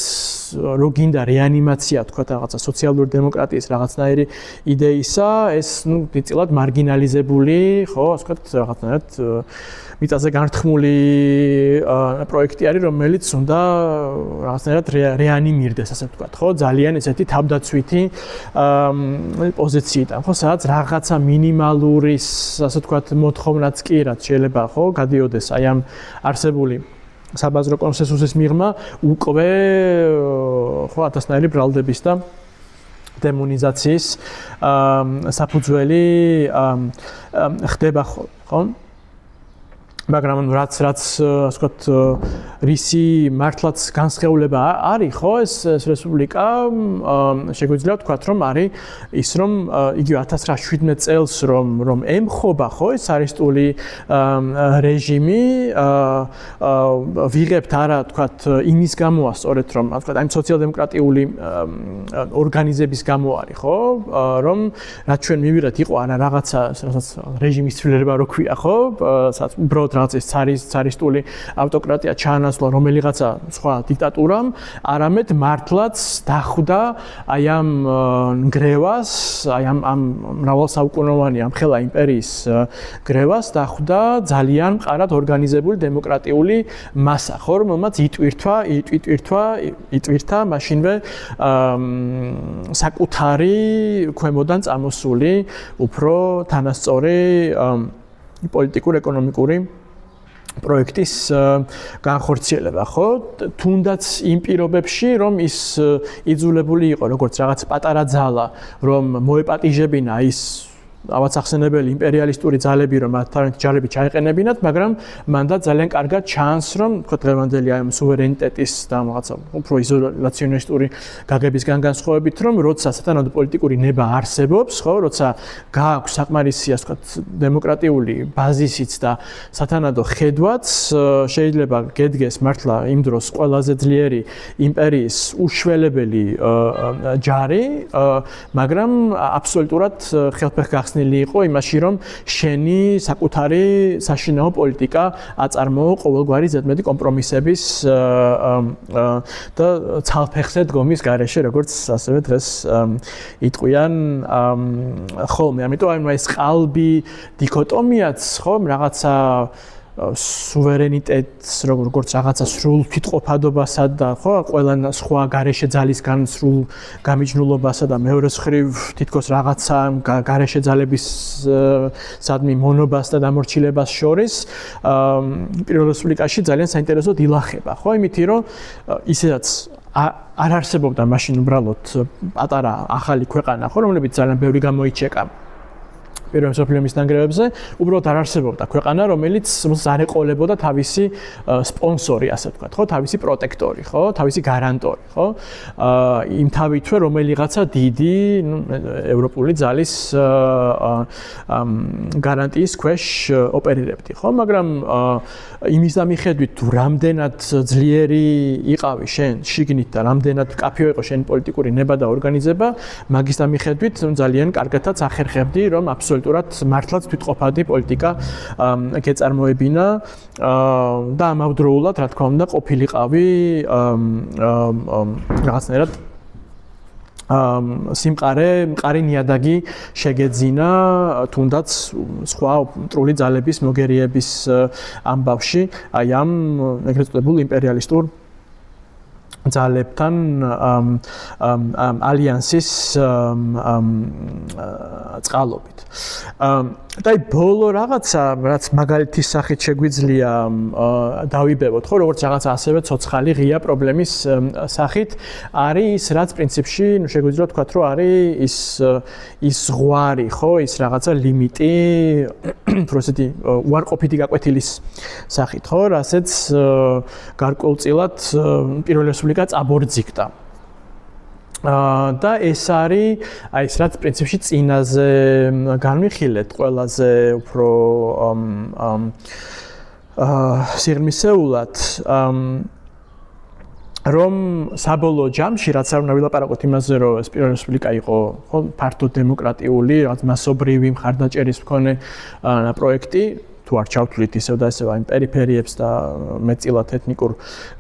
რო გინდა რეანიმაცია, თქვათ, რაღაცა სოციალური დემოკრატიის რაღაცნაირი იდეისა, ეს ნუ დიდწილად მარგინალიზებული, ხო, ასე ვთქვათ, რაღაცნაირად მიწაზე განრთმული პროექტი არის, რომელიც უნდა რაღაცნაირად რეანიმირდეს, ასე ვთქვათ, ხო, ძალიან ესეთი თავდაცვითი პოზიციიდან, ხო, სადაც რაღაცა მინიმალური, ასე ვთქვათ, მოთხოვნაც კი რაც შეიძლება, ხო, გადიოდეს აი ამ არსებული საბაზრო კონსენსუსის მიღმა უკვე ხო ათასნაირი ბრალდების და დემონიზაციის საფუძველი ხდება ხო? მაგრამ რაც ასე ვთქვათ, რისი მართლაც განსხეულება არის, ხო, ეს რესპუბლიკა შეგვიძლია ვთქვათ, რომ არის ის, რომ იგივე 1917 წელს რომ ემხობა, ხო, ეს არისტული რეჟიმი, ვიღებთ არა, ვთქვათ, იმის გამოა სწორედ, რომ ვთქვათ, აი სოციალ-დემოკრატიული ორგანიზების გამო არის, ხო, რომ რაც ჩვენ მივიღეთ იყო არა რაღაცა რეჟიმის ცვლილება რო ქვია, ხო, სადაც უბრალოდ რაღაც ეს цаრისტული ავტოკრატია ჩაანაცვლა რომელიღაცა სხვა დიქტატურამ, არამედ მართლაც დახვდა აი ამ ნგრევას, აი ამ მრავალსაუკუნოვანი ამ ხელა იმპერიის გრევას დახვდა ძალიან მყარად ორგანიზებული დემოკრატიული მასა, ხო, რომელმაც იტვირთა მაშინვე საკუთარი ქვემოდან წამოსული უფრო თანასწორი პოლიტიკურ-ეკონომიკური პროექტის განხორციელება, ხო? თუნდაც იმ პირობებში, რომ ის იძულებული იყო, როგორც რაღაც პატარა ძალა, რომ მოეპატიჟებინა ის ავაცახსენებელი იმპერიალისტური ძალები, რომ თავიანთი ჯარები ჩაეყენებინათ, მაგრამ მანდ ძალიან კარგად ჩანს, რომ თქო დღევანდელი აი სუვერენიტეტის და რაღაცა უფრო იზოლაციონისტური გაგებისგან განსხვავებით, რომ როცა სათანადო პოლიტიკური ნება არსებობს, ხო, როცა გააქვს საკმარისი, ასე ვთქვათ, დემოკრატიული ბაზისიც და სათანადო ხედვაც, შეიძლება გედგეს მართლა იმ დროს ყველაზე ძლიერი იმპერიის უშველებელი ჯარი, მაგრამ აბსოლუტურად ხელფეხ გახსნილი გახსნილი იყო იმაში, რომ შენი საკუთარი საშინაო პოლიტიკა აწარმოო ყოველგვარი ზედმეტი კომპრომისების და ცალფეხზე დგომის გარეშე, როგორც ასევე დღეს იტყვიან ხოლმე. ამიტომ ეს ყალბი დიქოტომიაც ხომ რაღაცა სუვერენიტეტს როგორც რაღაცა სრულ თვითყოფადობასა და ხო ყველა სხვა გარეშე ძალისგან სრულ გამიჯნულობასა და მეორე მხრივ თითქოს რაღაცა გარეშე ძალების სადმი მონობას და დამორჩილებას შორის პირველ რესპუბლიკაში ძალიან საინტერესოდ ილახება ხო იმითი რომ ისედაც არ არსებობდა მაშინ უბრალოდ პატარა ახალი ქვეყანა ხო რომლებიც ძალიან ბევრი გამოიჩეკა პირველ მსოფლიო ომის ნანგრევებზე უბრალოდ არ არსებობდა ქვეყანა რომელიც არ ეყოლებოდა თავისი სპონსორი ასე ვთქვათ ხო თავისი პროტექტორი ხო თავისი გარანტორი ხო იმთავითვე რომელიღაცა დიდი ევროპული ძალის გარანტიის ქვეშ ოპერირებდი ხო მაგრამ იმის დამიხედვით თუ რამდენად ძლიერი იყავი შენ შიგნით და რამდენად კაფეო იყო შენი პოლიტიკური ნება და ორგანიზება მაგის დამიხედვით ძალიან კარგადაც ახერხებდი რომ აბსოლუტურად მართლაც თვითყოფადი პოლიტიკა გეწარმოებინა და ამავდროულად რა თქმა უნდა ყოფილიყავი რაღაცნაირად სიმყარე ნიადაგი შეგეძინა თუნდაც სხვა მტრული ძალების მოგერიების ამბავში აი ამ ეგრეთ წოდებულ იმპერიალისტურ ძალებთან ალიანსის წყალობით. და აი ბოლო რაღაცა რაც მაგალითის სახით შეგვიძლია დავიბევოთ, ხო, როგორც რაღაცა ასევე ცოცხალი ღია პრობლემის სახით არის ის რაც პრინციპში, ნუ შეგვიძლია ვთქვათ, რომ არის ის ზღვარი, ხო, ის რაღაცა ლიმიტი, უფრო ესეთი უარყოფითი გაკვეთილის სახით, ხო, რასაც გარკვეულწილად პირველ რესპუბლიკა წაბორძიგდა. და ეს არის აი ეს რაც პრინციპში წინაზე განვიხილეთ ყველაზე უფრო სიღრმისეულად რომ საბოლოო ჯამში რაც არ უნდა ვილაპარაკოთ იმაზე რომ ეს პირველ რესპუბლიკა იყო ხო ფართო დემოკრატიული რაღაც მასობრივი მხარდაჭერის მქონე პროექტი თუ არ ჩავთვლით ისევ და ისევ აი პერიფერიებს და მეტწილად ეთნიკურ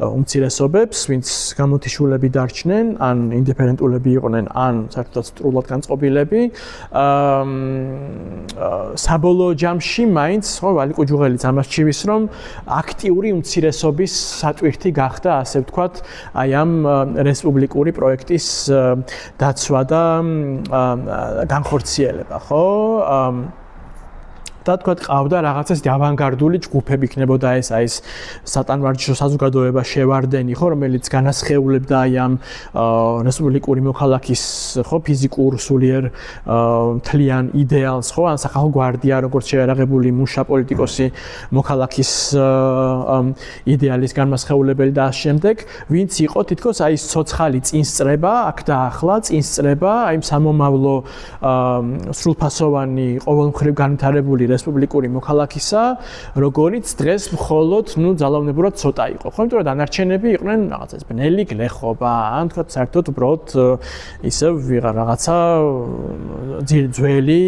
უმცირესობებს, ვინც გამოთიშულები დარჩნენ, ან ინდიფერენტულები იყვნენ, ან საერთოდ სტრულად განწყობილები. საბოლოო ჯამში მაინც ხო ვალი კუჯუღელიც ამას ჩივის, რომ აქტიური უმცირესობის სატვირთი გახდა, ასე ვთქვათ, აი ამ რესპუბლიკური პროექტის დაცვა და განხორციელება, ხო? და თქვა ყავდა რაღაცას ავანგარდული ჯგუფები იქნებოდა ეს აი ეს სატანვარჯიშო საზოგადოება შევარდენი ხო რომელიც განასხეულებდა აი ამ რესპუბლიკური მოქალაქის ხო ფიზიკურ სულიერ თლიან იდეალს ხო ან სახალხო გვარდია როგორც შეერაღებული მუშა პოლიტიკოსი მოქალაქის იდეალის განმასხეულებელი და ამ შემდეგ ვინც იყო თითქოს აი ეს ცოცხალი წინსწრება აქ და ახლა წინსწრება აი სამომავლო სრულფასოვანი ყოველმხრივ განვითარებული რესპუბლიკური მოქალაქისა, როგორც დღეს მხოლოდ, ნუ ძალაუნებურად ცოტა იყო. ხო, იმიტომ რომ დანარჩენები იყვნენ რაღაცა ეს ბნელი გლეხობა, ან თქვა საერთოდ უბრალოდ ისევ ვიღარ რაღაცა ძველი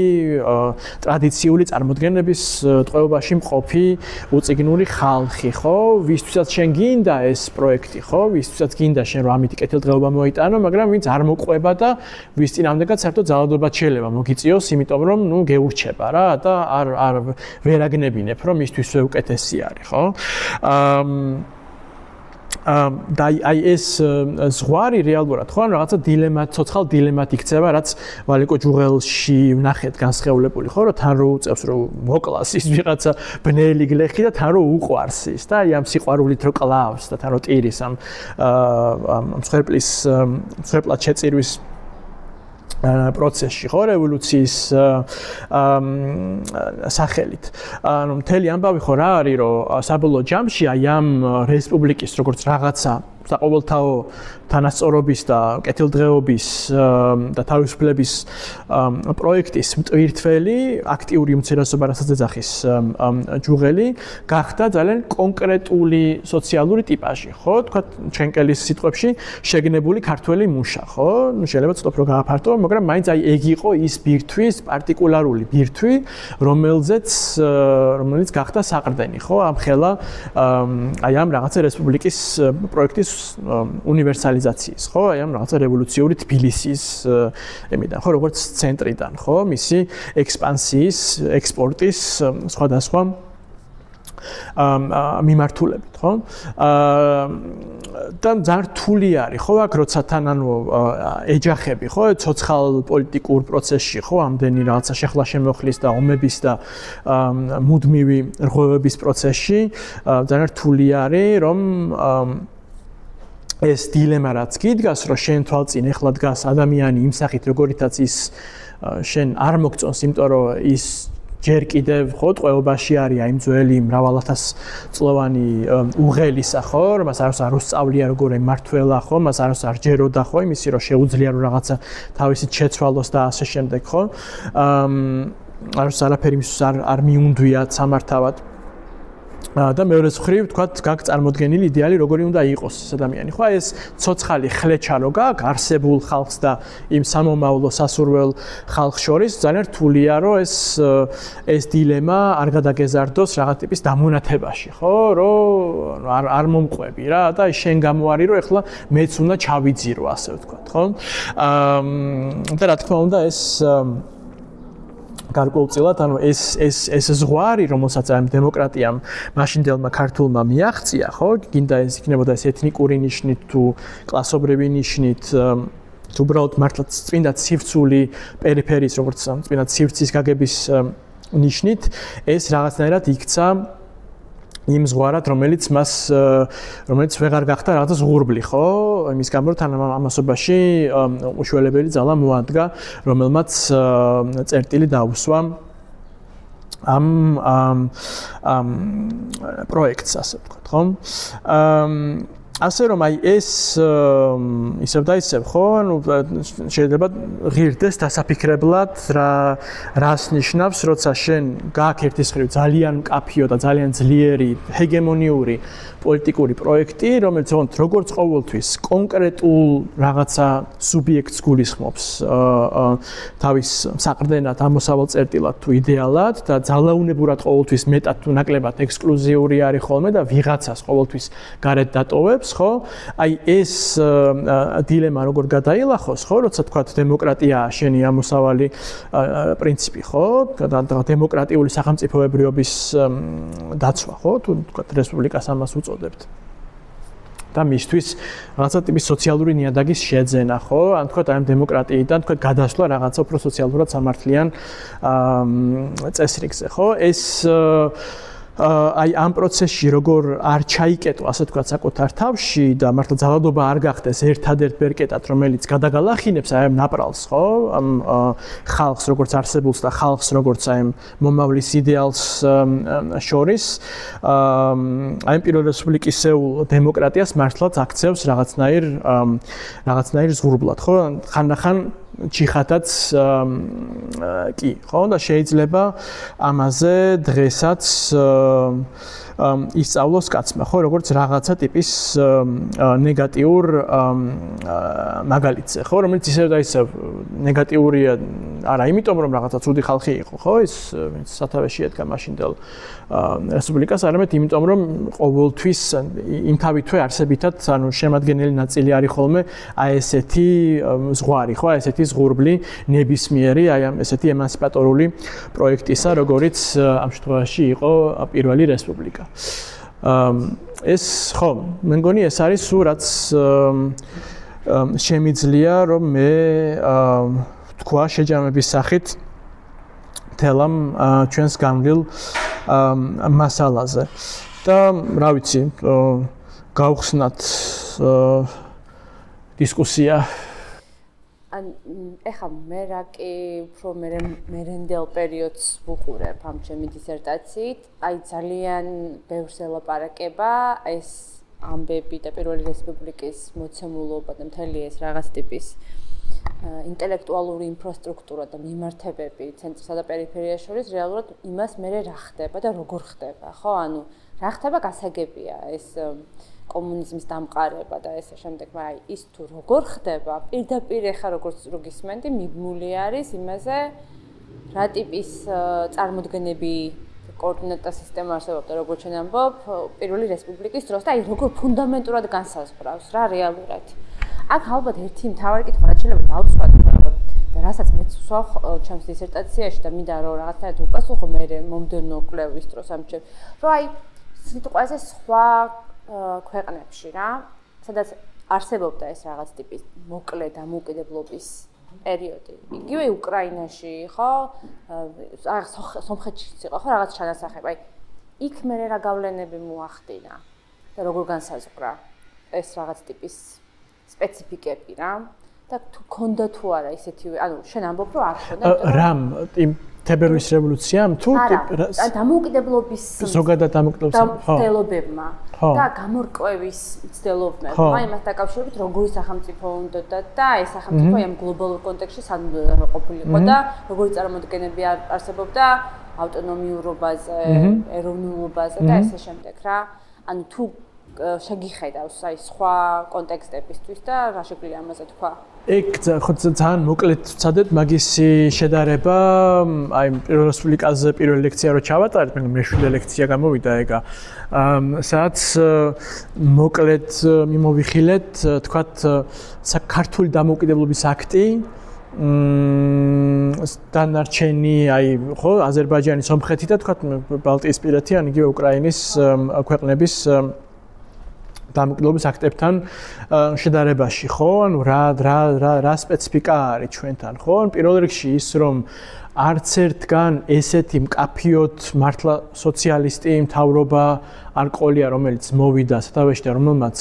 ტრადიციული წარმოდგენების ტყვეობაში მყოფი უწიგნური ხალხი, ხო? ვისთვისაც შენ გინდა ეს პროექტი, ხო? ვისთვისაც გინდა შენ რომ ამით კეთილდღეობა მოიტანო, მაგრამ ვინც არ მოყვება და ვის წინამდეაც საერთოდ ძალადობა შეიძლება მოგიწიოს, იმიტომ რომ ნუ გეურჩება რა და არ ვერ აგნებინებ რომ მისთვის უკეთესი არის ხო და აი ეს ზღვარი რეალურად ხო რაღაცა დილემა ცოცხალ დილემად იქცევა რაც ვალიკო ჯუღელში ვნახეთ განსხეულებული ხო რომ თან რო უწევს რომ მოკლას ის ვიღაცა ბნელი გლეხი და თან რო უყვარს ის და აი ამ სიყვარულით რო კლავს და თან რო ტირის ამ მსხვერპლად შეწირვის პროცესში ხო რევოლუციის სახელით. ანუ მთელი ამბავი ხო რა არის რომ საბოლოო ჯამში აი ამ რესპუბლიკის როგორც რაღაცა საყოველთაო თანასწორობის და კეთილდღეობის და თავისუფლების პროექტის მტვირთველი, აქტიური უმცირესობა, რასაც ეძახის ჯუღელი, გახდა ძალიან კონკრეტული სოციალური ტიპაჟი, ხო? თქვა ჩენკელის სიტყვებში შეგნებული ქართველი მუშა, ხო? ნუ შეიძლება ცოტა უფრო გააფართო, მაგრამ მაინც აი ეგ იყო ის ბირთვის პარტიკულარული ბირთვი, რომელიც გახდა საყრდენი, ხო? ამ ხელა აი ამ რაღაცა რესპუბლიკის პროექტის უნივერსალიზაციის, ხო? აი ამ რაღაცა რევოლუციური თბილისის ემიდან, ხო, როგორც ცენტრიდან, ხო? მისი ექსპანსიის, ექსპორტის სხვადასხვა მიმართულებით, ხო? და ძალიან რთული არის, ხო, აქ როცა თან ანუ ეჯახები, ხო, ცოცხალ პოლიტიკურ პროცესში, ხო, ამდენი რაღაცა შეხლა შემოხლის და ომების და მუდმივი რღვევების პროცესში, ძალიან რთული არის, რომ ეს დილემა რაც გიდგას, რომ შენ თვალწინ ეხლა დგას ადამიანი იმ სახით, როგორითაც ის შენ არ მოგწონს, იმიტომ რომ ის ჯერ კიდევ ხო ტყვეობაში არის აი ძველი მრავალათასწლოვანი უღელისა ხო მას არ უსწავლია როგორ ემმართველა ხო მას არ ჯეროდა ხო იმისი რომ შეუძლია რომ რაღაცა თავისით შეცვალოს და ასე შემდეგ ხო არაფერი იმისთვის არ მიუნდვია სამართავად და მეორე მხრივ თქვათ გაკ წარმოდგენილი იდეალი როგორი უნდა იყოს ეს ადამიანი ხო ეს ცოცხალი ხლეჩა რო გაკ არსებულ ხალხს და იმ სამომავლო სასურველ ხალხს შორის ძალიან რთულია რომ ეს დილემა არ გადაგეზარდოს რაღაც ტიპის დამონათებაში ხო რომ არ მომყვები რა და შენ გამოარი რომ ეხლა მეც უნდა ჩავიძირო ასე ვთქვათ ხო და რა თქმა უნდა ეს გარკვეულწილად ანუ ეს ზღვარი რომელსაც ამ დემოკრატიამ მაშინდელმა ქართულმა მიაღწია ხო გინდა ეს იქნებოდა ეს ეთნიკური ნიშნით თუ კლასობრივი ნიშნით თუ უბრალოდ მართლაც წმინდა ცივცული პერიფერიის როგორც წმინდა ცივცის გაგების ნიშნით ეს რაღაცნაირად იქცა იმ ზღვარად რომელიც ვეღარ გახდა რაღაცა ზღურბლი ხო იმის გამო თან ამასობაში უშველებელი ძალა მოადგა რომელმაც წერტილი დაუსვა ამ პროექტს ასე ვთქვათ ხო ასე რომ აი ეს ისევ და ისევ ხო ანუ შეიძლება ღირდეს დასაფიქრებლად რას ნიშნავს როცა შენ გააქვს ერთის მხრივ ძალიან მკაფიო და ძალიან ძლიერი ჰეგემონიური პოლიტიკური პროექტი რომელიც როგორც ყოველთვის კონკრეტულ რაღაცა სუბიექტს გულისხმობს თავის საყრდენად ამოსავალ წერტილად თუ იდეალად და ძალაუნებურად ყოველთვის მეტად თუ ნაკლებად ექსკლუზიური არის ხოლმე და ვიღაცას ყოველთვის გარეთ დატოვებს ხო აი ეს დილემა როგორ გადაილახოს ხო როცა თქვათ დემოკრატია შენი ამოსავალი პრინციპი ხო და დემოკრატიული სახელმწიფოებრიობის დაცვა ხო თუ თქვათ რესპუბლიკას ამას უწოდებთ და მისთვის რაღაცა ტიპის სოციალური ნიადაგის შეძენა ხო ან თქვათ აი დემოკრატიიდან თქვათ გადასვლა რაღაცა უფრო სოციალურად სამართლიან წესრიგზე ხო ეს აი ამ პროცესში როგორ არ ჩაიკეტო ასე თქვა საკუთარ თავში და მართლა ძალადობა არ გახდეს ერთადერთ ბერკეტად რომელიც გადაგალახინებს აი ამ ნაპრალს ხო ამ ხალხს როგორც არსებულს და ხალხს როგორც აი მომავლის იდეალს შორის აი პირველ რესპუბლიკისეულ დემოკრატიას მართლაც აქცევს რაღაცნაირ ზღურბლად ხო ხანდახან ჩიხათაც კი ხო და შეიძლება ამაზე დღესაც ისწავლოს კაცმა ხო როგორც რაღაცა ტიპის ნეგატიურ მაგალითზე ხო რომელიც ისევ და ისევ ნეგატიურია არა იმიტომ რომ რაღაცა ცუდი ხალხი იყო ხო ის სათავეში ედგა მაშინდელ რესპუბლიკას არამედ იმიტომ რომ ყოველთვის იმთავითვე არსებითად ანუ შემადგენელი ნაწილი არის ხოლმე აი ესეთი ზღვარი ხო აი ესეთი ზღურბლი ნებისმიერი აი ამ ესეთი ემანსიპატორული პროექტისა როგორიც ამ შემთხვევაში იყო პირველი რესპუბლიკა ეს ხო მე მგონი ეს არის სულ რაც შემიძლია რომ მე თქვა შეჯამების სახით თელამ ჩვენს გამგილ მასალაზე და რა ვიცი გავხსნათ დისკუსია ან ეხა მე რა კი უფრო მერენდელ პერიოდს ვუყურებ ამ ჩემი დისერტაციით აი ძალიან ბევრს ელაპარაკება ეს ამბები და პირველი რესპუბლიკის მოცემულობა და მთელი ეს რაღაც ტიპის ინტელექტუალური ინფრასტრუქტურა და მიმართებები ცენტრსა და პერიფერიას შორის რეალურად იმას მერე რა ხდება და როგორ ხდება, ხო? ანუ რა ხდება გასაგებია ეს კომუნიზმის დამყარება და ესე შემდეგ, მაგრამ ის თუ როგორ ხდება, პირდაპირ ეხა როგორც გისმენდი, მიბმული არის იმაზე, რა ტიპის წარმოდგენები კოორდინატა სისტემა არსებობდა, როგორც ჩვენ ამბობ, პირველი რესპუბლიკის დროს და აი როგორ ფუნდამენტურად განსაზღვრავს რა რეალურად. აქ ალბათ ერთი მთავარი კითხვა რაც შეიძლება დავცვათ და რასაც მეც ვსვახ ჩემს დისერტაციაში და მინდა რომ რაღაცნაირად უპასუხო მე მომდევნო კვლევის დროს ამჩევ, რომ აი სიტყვაზე სხვა ქვეყნებში რა, სადაც არსებობდა ეს რაღაც ტიპის მოკლე დამოუკიდებლობის პერიოდი. იგივე უკრაინაში, ხო? სომხეთშიც იყო, ხო, რაღაც ჩანასახება. აი, იქ მე რა გავლენები მოახდინა და როგორ განსაზღვრა ეს რაღაც ტიპის სპეციფიკები რა? და თუ ქონდა თუ არა ისეთივე, ანუ შენ ამბობ რომ არ ქონდა, რამ იმ თებერვლის რევოლუციამ თუ დამოუკიდებლობის ზოგადად მცდელობებმა და გამორკვევის მცდელობებმა, იმას დაკავშირებით როგორი სახელმწიფო უნდოდა და ეს სახელმწიფო ამ გლობალურ კონტექსტში სანუდო ყოფილიყო და როგორი წარმოდგენები არსებობდა ავტონომიურობაზე, ეროვნულობაზე და ესე შემდეგ რა. ანუ თუ შეგიხედავს აი სხვა კონტექსტებისთვის და რა შეგვიძლია ამაზე თქვა? ეგ ხო ძალიან მოკლედ ვცადეთ მაგისი შედარება, აი პირველ რესპუბლიკაზე პირველი ლექცია რო ჩავატარეთ, მაგრამ მეშვიდე ლექცია გამოვიდა ეგა. სადაც მოკლედ მიმოვიხილეთ, თქვათ საქართველოს დამოუკიდებლობის აქტი დანარჩენი აი ხო აზერბაიჯანი, სომხეთი და თქვათ ბალტიისპირეთი, ან იგივე უკრაინის ქვეყნების დამოუკიდებლობის აქტებთან შედარებაში, ხო? ანუ რა სპეციფიკა არის ჩვენთან, ხო? ან პირველ რიგში ის რომ არც ერთგან ესეთი მკაფიოდ მართლა სოციალისტი მთავრობა არ ყოლია, რომელიც მოვიდა სათავეში და რომელმაც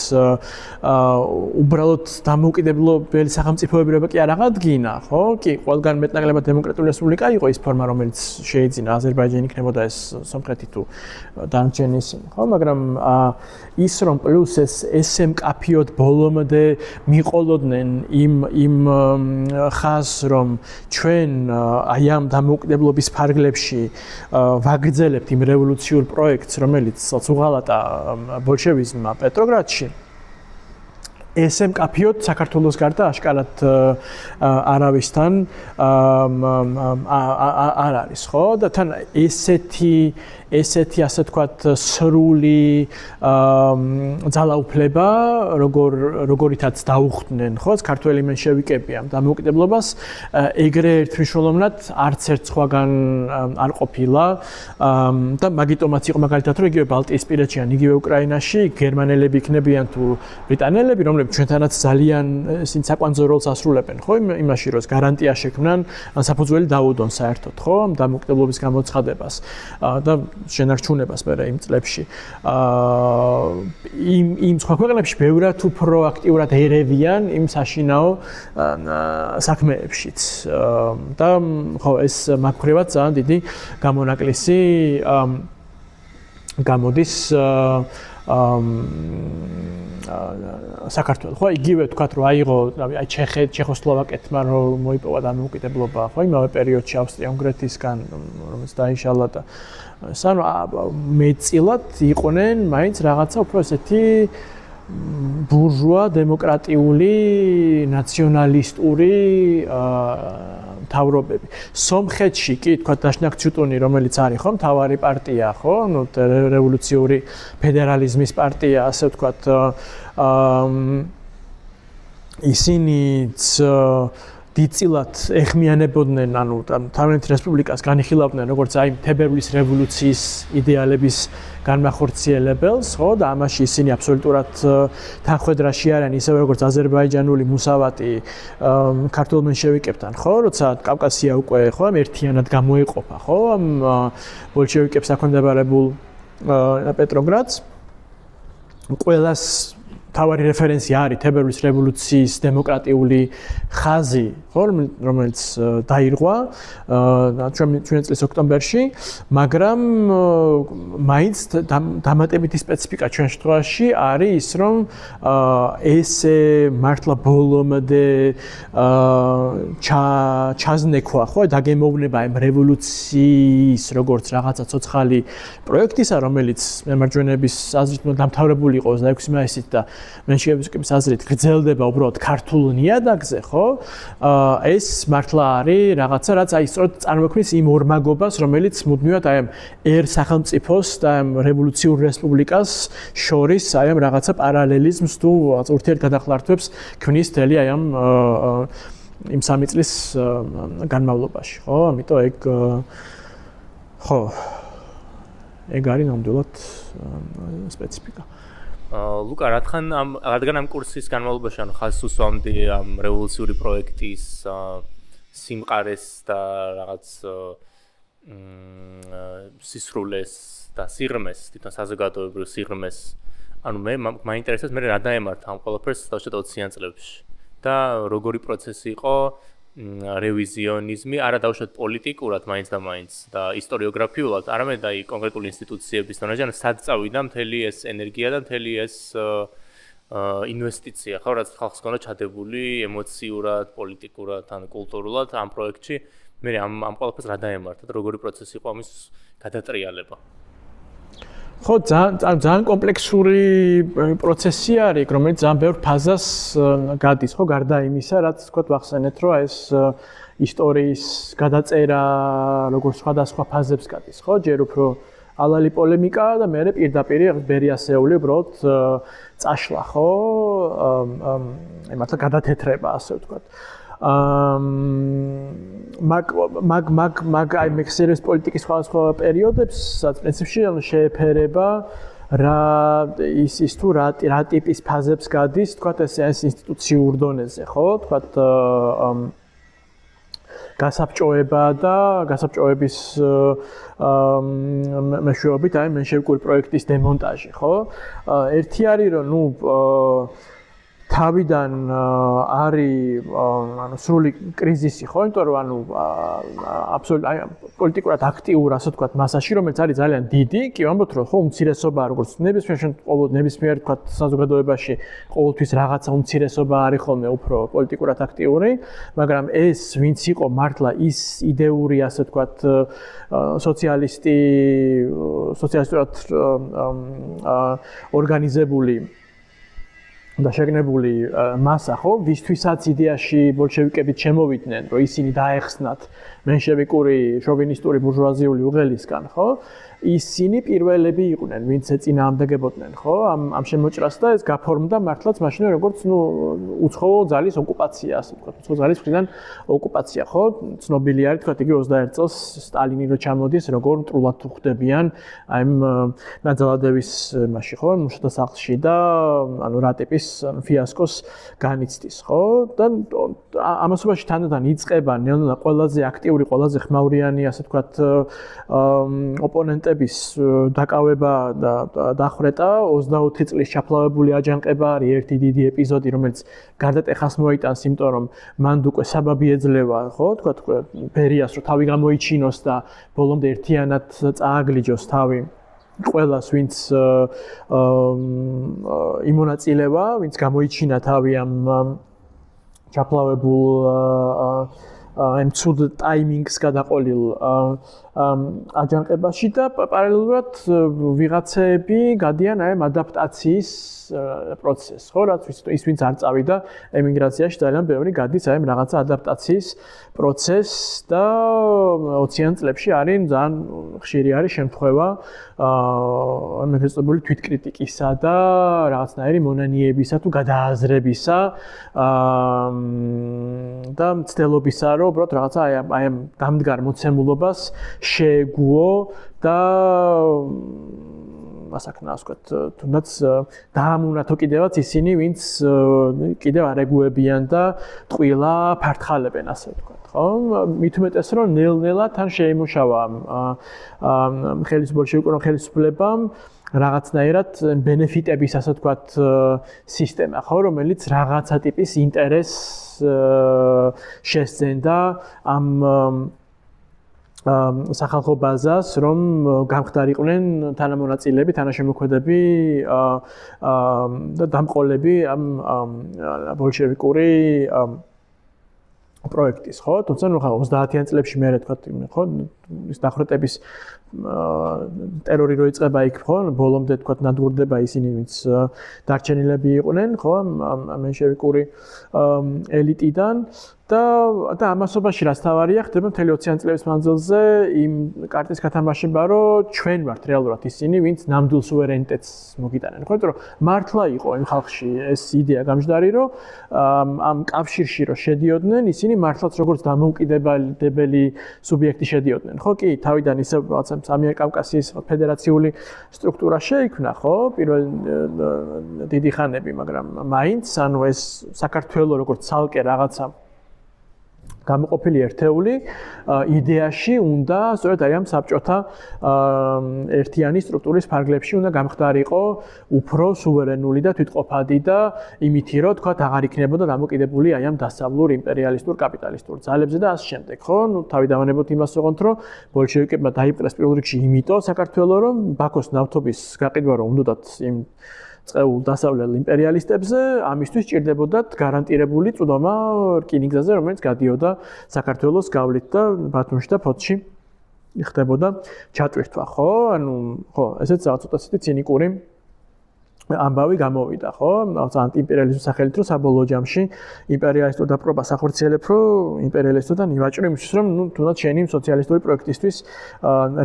უბრალოდ დამოუკიდებლობელი სახელმწიფოებრივება კი არ აღადგინა, ხო? კი, ყველგან მეტნაკლებად დემოკრატიული რესპუბლიკა იყო ის ფორმა, რომელიც შეიძინა აზერბაიჯანი იქნებოდა ეს სომხეთი თუ დანარჩენი ისინი, ხო? მაგრამ ის რომ პლუს ესე მკაფიოდ ბოლომდე მიყოლოდნენ იმ ხაზს, რომ ჩვენ აი ამ დამოუკიდებლობის ფარგლებში ვაგრძელებთ იმ რევოლუციურ პროექტს, რომელიც უღალატა ბოლშევიზმმა პეტროგრადში. ესე მკაფიოდ საქართველოს გარდა აშკარად არავისთან არ არის, ხო? და თან ესეთი ასე თქვათ სრული ძალაუფლება, როგორითაც დაუხვდნენ, ხო, ქართველი მენშევიკები ამ დამოუკიდებლობას, ეგრე ერთმნიშვნელოვნად არც ერთ სხვაგან არ ყოფილა და მაგიტომაც იყო მაგალითად, რომ იგივე ბალტიისპირეთში ან იგივე უკრაინაში გერმანელები იქნებიან თუ ბრიტანელები, რომლებიც ჩვენთანაც ძალიან საკვანძო როლს ასრულებენ, ხო, იმაში რომ გარანტია შექმნან საფუძველი დაუდონ საერთოდ, ხო, დამოუკიდებლობის გამოცხადებას და შენარჩუნებას მე იმ წლებში. იმ სხვა ქვეყნებში ბევრად უფრო აქტიურად ერევიან იმ საშინაო საქმეებშიც. და ხო ეს მაგხრივად ძალიან დიდი გამონაკლისი გამოდის საქართველოს, ხო, იგივე თქვათ რომ აიღო, აი ჩეხოსლოვაკეთმა რომ მოიპოვა დამოუკიდებლობა, ხო, იმავე პერიოდში ავსტრია-უნგრეთისგან, რომელიც დაიშალა და სანუ მეწილად იყვნენ მაინც რაღაცა უფრო ესეთი ბურჟუა, დემოკრატიული, ნაციონალისტური მთავრობები. სომხეთში კი თქვა დაშნაკ ცუტუნი, რომელიც არის ხო მთავარი პარტია, ხო, ნუ რევოლუციური ფედერალიზმის პარტია, ასე ვთქვათ, ისინიც დიდწილად ეხმიანებოდნენ, ანუ თავიანთი რესპუბლიკას განიხილავდნენ როგორც აი თებერვლის რევოლუციის იდეალების განმახორციელებელს, ხო, და ამაში ისინი აბსოლუტურად თანხმედრაში არიან, ისევე როგორც აზერბაიჯანული მუსავატი ქართულ მენშევიკებთან, ხო, როცა კავკასია უკვე ხო ერთიანად გამოეყოფა, ხო, ბოლშევიკებს აქვემდებარებულ პეტროგრადს. ყველას თავარი რეფერენსი არის თებერვლის რევოლუციის დემოკრატიული ხაზი, ხო, რომელიც დაირღვა ჩვენ წლის ოქტომბერში, მაგრამ მაინც დამატებითი სპეციფიკა ჩვენ შემთხვევაში არის ის, რომ ეს მართლა ბოლომდე ჩაზნექვა, ხო, დაგემოვნება ამ რევოლუციის როგორც რაღაცა ცოცხალი პროექტისა, რომელიც მემარჯვენეების აზრით დამთავრებული იყოს და 6 მაისით და მენშევიკების აზრით გრძელდება უბრალოდ ქართულ ნიადაგზე, ხო? ეს მართლა არის რაღაცა, რაც აი სწორედ წარმოქმნის იმ ორმაგობას, რომელიც მუდმივად აი ამ სახელმწიფოს და ამ რევოლუციურ რესპუბლიკას შორის აი ამ რაღაცა პარალელიზმს თუ ურთიერთგადახლართვებს ქმნის თელი აი ამ იმ 3 წლის განმავლობაში, ხო? ამიტომ ეგ არის ნამდვილად სპეციფიკა. ლუკა, რადგან ამ კურსის განმავლობაში ანუ ხაზს უსვამდი ამ რევოლუციური პროექტის სიმყარეს და რაღაც სისრულეს და სიღრმეს, თვითონ საზოგადოებრივ სიღრმეს, ანუ მე მაინტერესებს მე რა დაემართა ამ ყველაფერს თავშეთაოდ 20-იან წლებში და როგორი პროცესი იყო რევიზიონიზმი, არა დავუშვათ პოლიტიკურად მაინც და მაინც და ისტორიოგრაფიულად, არამედ აი კონკრეტული ინსტიტუციების დონეზე, ანუ სად წავიდა მთელი ეს ენერგია და მთელი ეს ინვესტიცია, ხო, რაც ხალხს გქონდა ჩადებული ემოციურად, პოლიტიკურად, ან კულტურულად ამ პროექტში, მე ამ ყველაფერს რა დაემართა და როგორი პროცესი იყო ამის გადატრიალება. ხო, ძალიან კომპლექსური პროცესი არის, რომელიც ძალიან ბევრ ფაზას გადის, ხო, გარდა იმისა, რაც თქვათ ვახსენეთ, რომ ეს ისტორიის გადაწერა როგორც სხვადასხვა ფაზებს გადის, ხო, ჯერ უფრო ალალი პოლემიკა და მე პირდაპირ ბერი ასეული უბრალოდ წაშლა, ხო, მართლა გადათეთრება, ასე ვთქვათ. მაგ აი მექსერეს პოლიტიკის სხვადასხვა პერიოდებს, სადაც პრინციპში შეეფერება რა ის თუ რა ტიპის ფაზებს გადის, თქვათ ეს ინსტიტუციურ დონეზე, ხო, თქვათ გასაბჭოება და გასაბჭოების მეშვეობით აი მენშევიკური პროექტის დემონტაჟი, ხო? ერთი არის რომ თავიდან არის ანუ სრული კრიზისი, ხო? იმიტომ რომ ანუ აბსოლუტურად აი პოლიტიკურად აქტიურ, ასე ვთქვათ, მასაში, რომელიც არის ძალიან დიდი, კი ვამბობთ, რომ ხო უმცირესობა როგორც ნებისმიერ თქვათ საზოგადოებაში ყოველთვის რაღაცა უმცირესობა არის ხოლმე უფრო პოლიტიკურად აქტიური, მაგრამ ეს ვინც იყო მართლა ის იდეური, ასე ვთქვათ, სოციალისტურად ორგანიზებული და შეგნებული მასა, ხო, ვისთვისაც იდეაში ბოლშევიკებით შემოვიდნენ, რომ ისინი დაეხსნათ მენშევიკური შოვინისტური ბურჟუაზიული უღელისგან, ხო? ისინი პირველები იყვნენ, ვინც ეწინააღმდეგებოდნენ, ხო? ამ შემოჭრას და ეს გაფორმდა მართლაც მაშინ როგორც უცხოო ძალის ოკუპაცია, ასე ვთქვათ, უცხოო ძალის მხრიდან ოკუპაცია, ხო? ცნობილი არის, თქვათ, იგი 21 წელს სტალინი რო ჩამოდის, როგორ მტრულად უხდებიან აი ნაძალადევის მასში, ხო? მუშათა სახლში და ანუ რა ტიპის ფიასკოს განიცდის, ხო? და ამასობაში თანდათან იწყება ნელ-ნელა ყველაზე აქტიური, ყველაზე ხმაურიანი, ასე ვთქვათ, ოპონენტების დაკავება და დახვრეტა 24 წლის ჩაფლავებული აჯანყება არის ერთი დიდი ეპიზოდი, რომელიც გარდატეხას მოიტანს, იმიტომ რომ მანდ უკვე საბაბი ეძლევა, ხო, თქვათ, ბერიას რომ თავი გამოიჩინოს და ბოლომდე ერთიანად წააგლიჯოს თავი ყველას, ვინც იმონაწილევა, ვინც გამოიჩინა თავი ამ ჩაფლავებულ ამ ცუდ ტაიმინგს გადაყოლილ აჯანყებაში და პარალელურად ვიღაცები გადიან აი ამ ადაპტაციის პროცესს, ხო, რაც ის ვინც არ წავიდა ემიგრაციაში ძალიან ბევრი გადის აი ამ რაღაცა ადაპტაციის პროცესს და 20-იან წლებში არის ძალიან ხშირი არის შემთხვევა მეგრესტებული თვითკრიტიკისა და რაღაცნაირი მონანიებისა თუ გადააზრებისა და მცდელობისა, რომ უბრალოდ რაღაცა აი ამ დამდგარ მოცემულობას შეეგუო და ასაკნას ვთქვათ, თუნდაც დაამუნათო კიდევაც ისინი, ვინც კიდევ არ ეგუებიან და ტყუილა ფართხალებენ, ასე ვთქვათ, ხო? მით უმეტეს, რომ ნელ-ნელა თან შეიმუშავა ბოლშევიკურმა ხელისუფლებამ რაღაცნაირად ბენეფიტების, ასე ვთქვათ, სისტემა, ხო, რომელიც რაღაცა ტიპის ინტერესს შესძენდა ამ სახალხო ბაზას, რომ გამხდარიყვნენ თანამონაწილეები, თანაშემოქმედები და დამყოლები ამ ბოლშევიკური პროექტის, ხო? თუმცა ნუ ხა 30-იან წლებში მე რა თქვა, ხო, ის დახვრეტების ტერორი რო იწყება იქ, ხო? ბოლომდე თქვა ნადგურდება ისინი, ვინც დარჩენილები იყვნენ, ხო? მენშევიკური ელიტიდან და ამასობაში რაც თავარია, ხდება მთელი 20-იან წლების მანძილზე იმ კარტის გათამაშება, რომ ჩვენ ვართ რეალურად ისინი, ვინც ნამდვილ სუვერენიტეტს მოგიტანენ, ხო? იმიტომ რომ მართლა იყო იმ ხალხში ეს იდეა გამჯდარი, რომ ამ კავშირში რო შედიოდნენ, ისინი მართლაც როგორც დამოუკიდებელი სუბიექტი შედიოდნენ, ხო? კი, თავიდან ისე რაღაცა ამიერკავკასიის ფედერაციული სტრუქტურა შეიქმნა, ხო? პირველ დიდი ხანები, მაგრამ მაინც ანუ ეს საქართველოს როგორც ცალკე რაღაცა გამოყოფილი ერთეული იდეაში უნდა სწორედ აი ამ საბჭოთა ერთიანი სტრუქტურის ფარგლებში უნდა გამხდარიყო უფრო სუვერენული და თვითყოფადი და იმითი რომ თქვა აღარ იქნებოდა დამოკიდებული აი ამ დასავლურ იმპერიალისტურ კაპიტალისტურ ძალებზე და ასე შემდეგ, ხო? ნუ თავი დავანებოთ იმას ოღონდ რომ ბოლშევიკებმა დაიპყრეს პირველ რიგში იმიტომ საქართველოს რომ ბაქოს ნავთობის გაყიდვა რომ უნდათ იმ წეულ დასავლელ იმპერიალისტებზე, ამისთვის ჭირდებოდათ გარანტირებული წვდომა რკინიგზაზე, რომელიც გადიოდა საქართველოს გავლით და ბათუმში და ფოთში ხდებოდა ჩატვირთვა, ხო? ანუ ხო, ესეც რაღაც ცოტა ცინიკური ამბავი გამოვიდა, ხო? ანტიიმპერიალიზმის სახელით, რომ საბოლოო ჯამში იმპერიალისტურ დაპყრობას ახორციელებ, რომ იმპერიალისტებთან ივაჭრო იმისთვის, რომ ნუ თუნდაც შენი სოციალისტური პროექტისთვის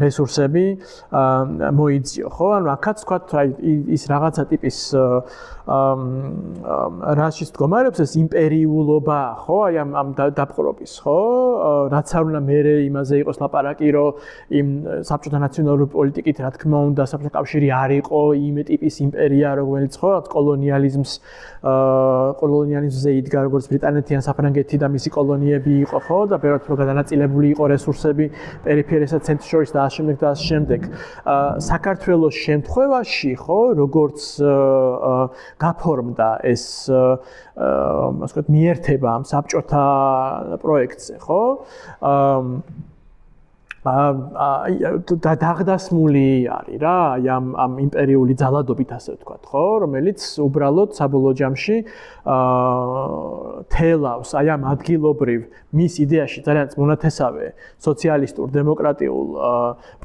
რესურსები მოიძიო, ხო? ანუ აქაც თქვა, აი ის რაღაცა ტიპის რაშიც მდგომარეობს ეს იმპერიულობა, ხო? აი ამ დაპყრობის, ხო? რაც არ უნდა მერე იმაზე იყოს ლაპარაკი, რომ იმ საბჭოთა ნაციონალური პოლიტიკით, რა თქმა უნდა, საბჭოთა კავშირი არ იყო იმ ტიპის იმპერია რომელიც ხო კოლონიალიზმზე იდგა როგორც ბრიტანეთი ან საფრანგეთი და მისი კოლონიები იყო ხო და ბევრად უფრო გადანაწილებული იყო რესურსები პერიფერიასა და ცენტრის შორის და ასე შემდეგ საქართველოს შემთხვევაში ხო როგორც გაფორმდა ეს ასე ვთქვათ მიერთება ამ საბჭოთა პროექტზე ხო დაღდასმული არის რა აი ამ იმპერიული ძალადობით ასე ვთქვათ ხო რომელიც უბრალოდ საბოლოო ჯამში თელავს აი ამ ადგილობრივ მის იდეაში ძალიან მონათესავე სოციალისტურ დემოკრატიულ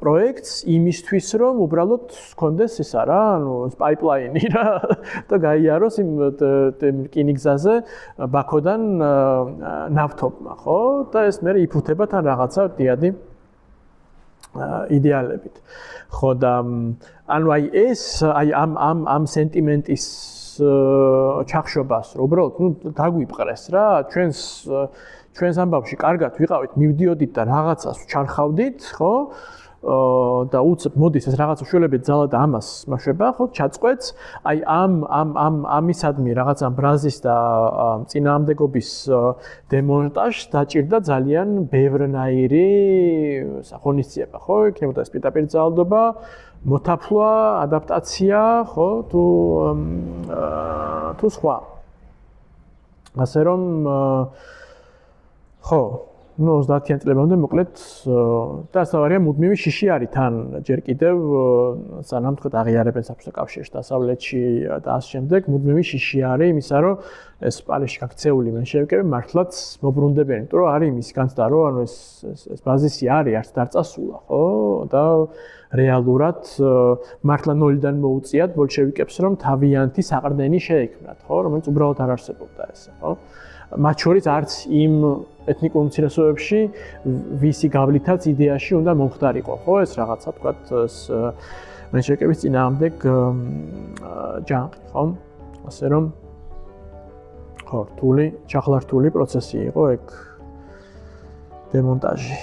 პროექტს იმისთვის რომ უბრალოდ ჰქონდეს ისა რა ანუ პაიპლაინი რა და გაიაროს იმ რკინიგზაზე ბაქოდან ნავთობმა ხო და ეს მე იფუთება თან რაღაცა დიადი იდეალებით. ხო და ანუ აი ეს აი ამ სენტიმენტის ჩახშობას უბრალოდ ნუ დაგვიპყრეს რა ჩვენს ამბავში კარგად ვიყავით მივდიოდით და რაღაცას ვჩარხავდით ხო და უცებ მოდის ეს რაღაცა შველებით ძალა და ამას მაშვება ხო ჩაწყვეტს აი ამისადმი რაღაცა ბრაზის და წინააღმდეგობის დემონტაჟს დაჭირდა ძალიან ბევრნაირი სახონისძიება ხო იქნებოდა ეს პირდაპირ ძალადობა მოთაფლვა ადაპტაცია ხო თუ სხვა ასე რომ ხო ну 30-იან წლებამდე მოკლედ და ასავარია მუდმივი შიში არის თან ჯერ კიდევ სანამ თქვა აღიარებენ საბჭოთა კავშირში დასავლეთში და ამ შემდეგ მუდმივი შიში არის იმისა რომ ეს პარიზში გაქცეული მენშევიკები მართლაც მობრუნდებიან იმიტომ რომ არის იმის განცდა რომ ანუ ეს ბაზისი არის არც დარწასულა ხო და რეალურად მართლა ნოლიდან მოუწიათ ბოლშევიკებს რომ თავიანთი საყრდენი შეექმნათ ხო რომელიც უბრალოდ არ არსებობდა ესე ხო მათ შორის არც იმ ეთნიკურ უმცირესობებში ვისი გავლითაც იდეაში უნდა მომხდარიყო ხო ეს რაღაცა თქვათ ეს მენშევიკების წინააღმდეგ ჯანყი ხო ასე რომ ხო რთული ჩახლართული პროცესი იყო ეგ დემონტაჟი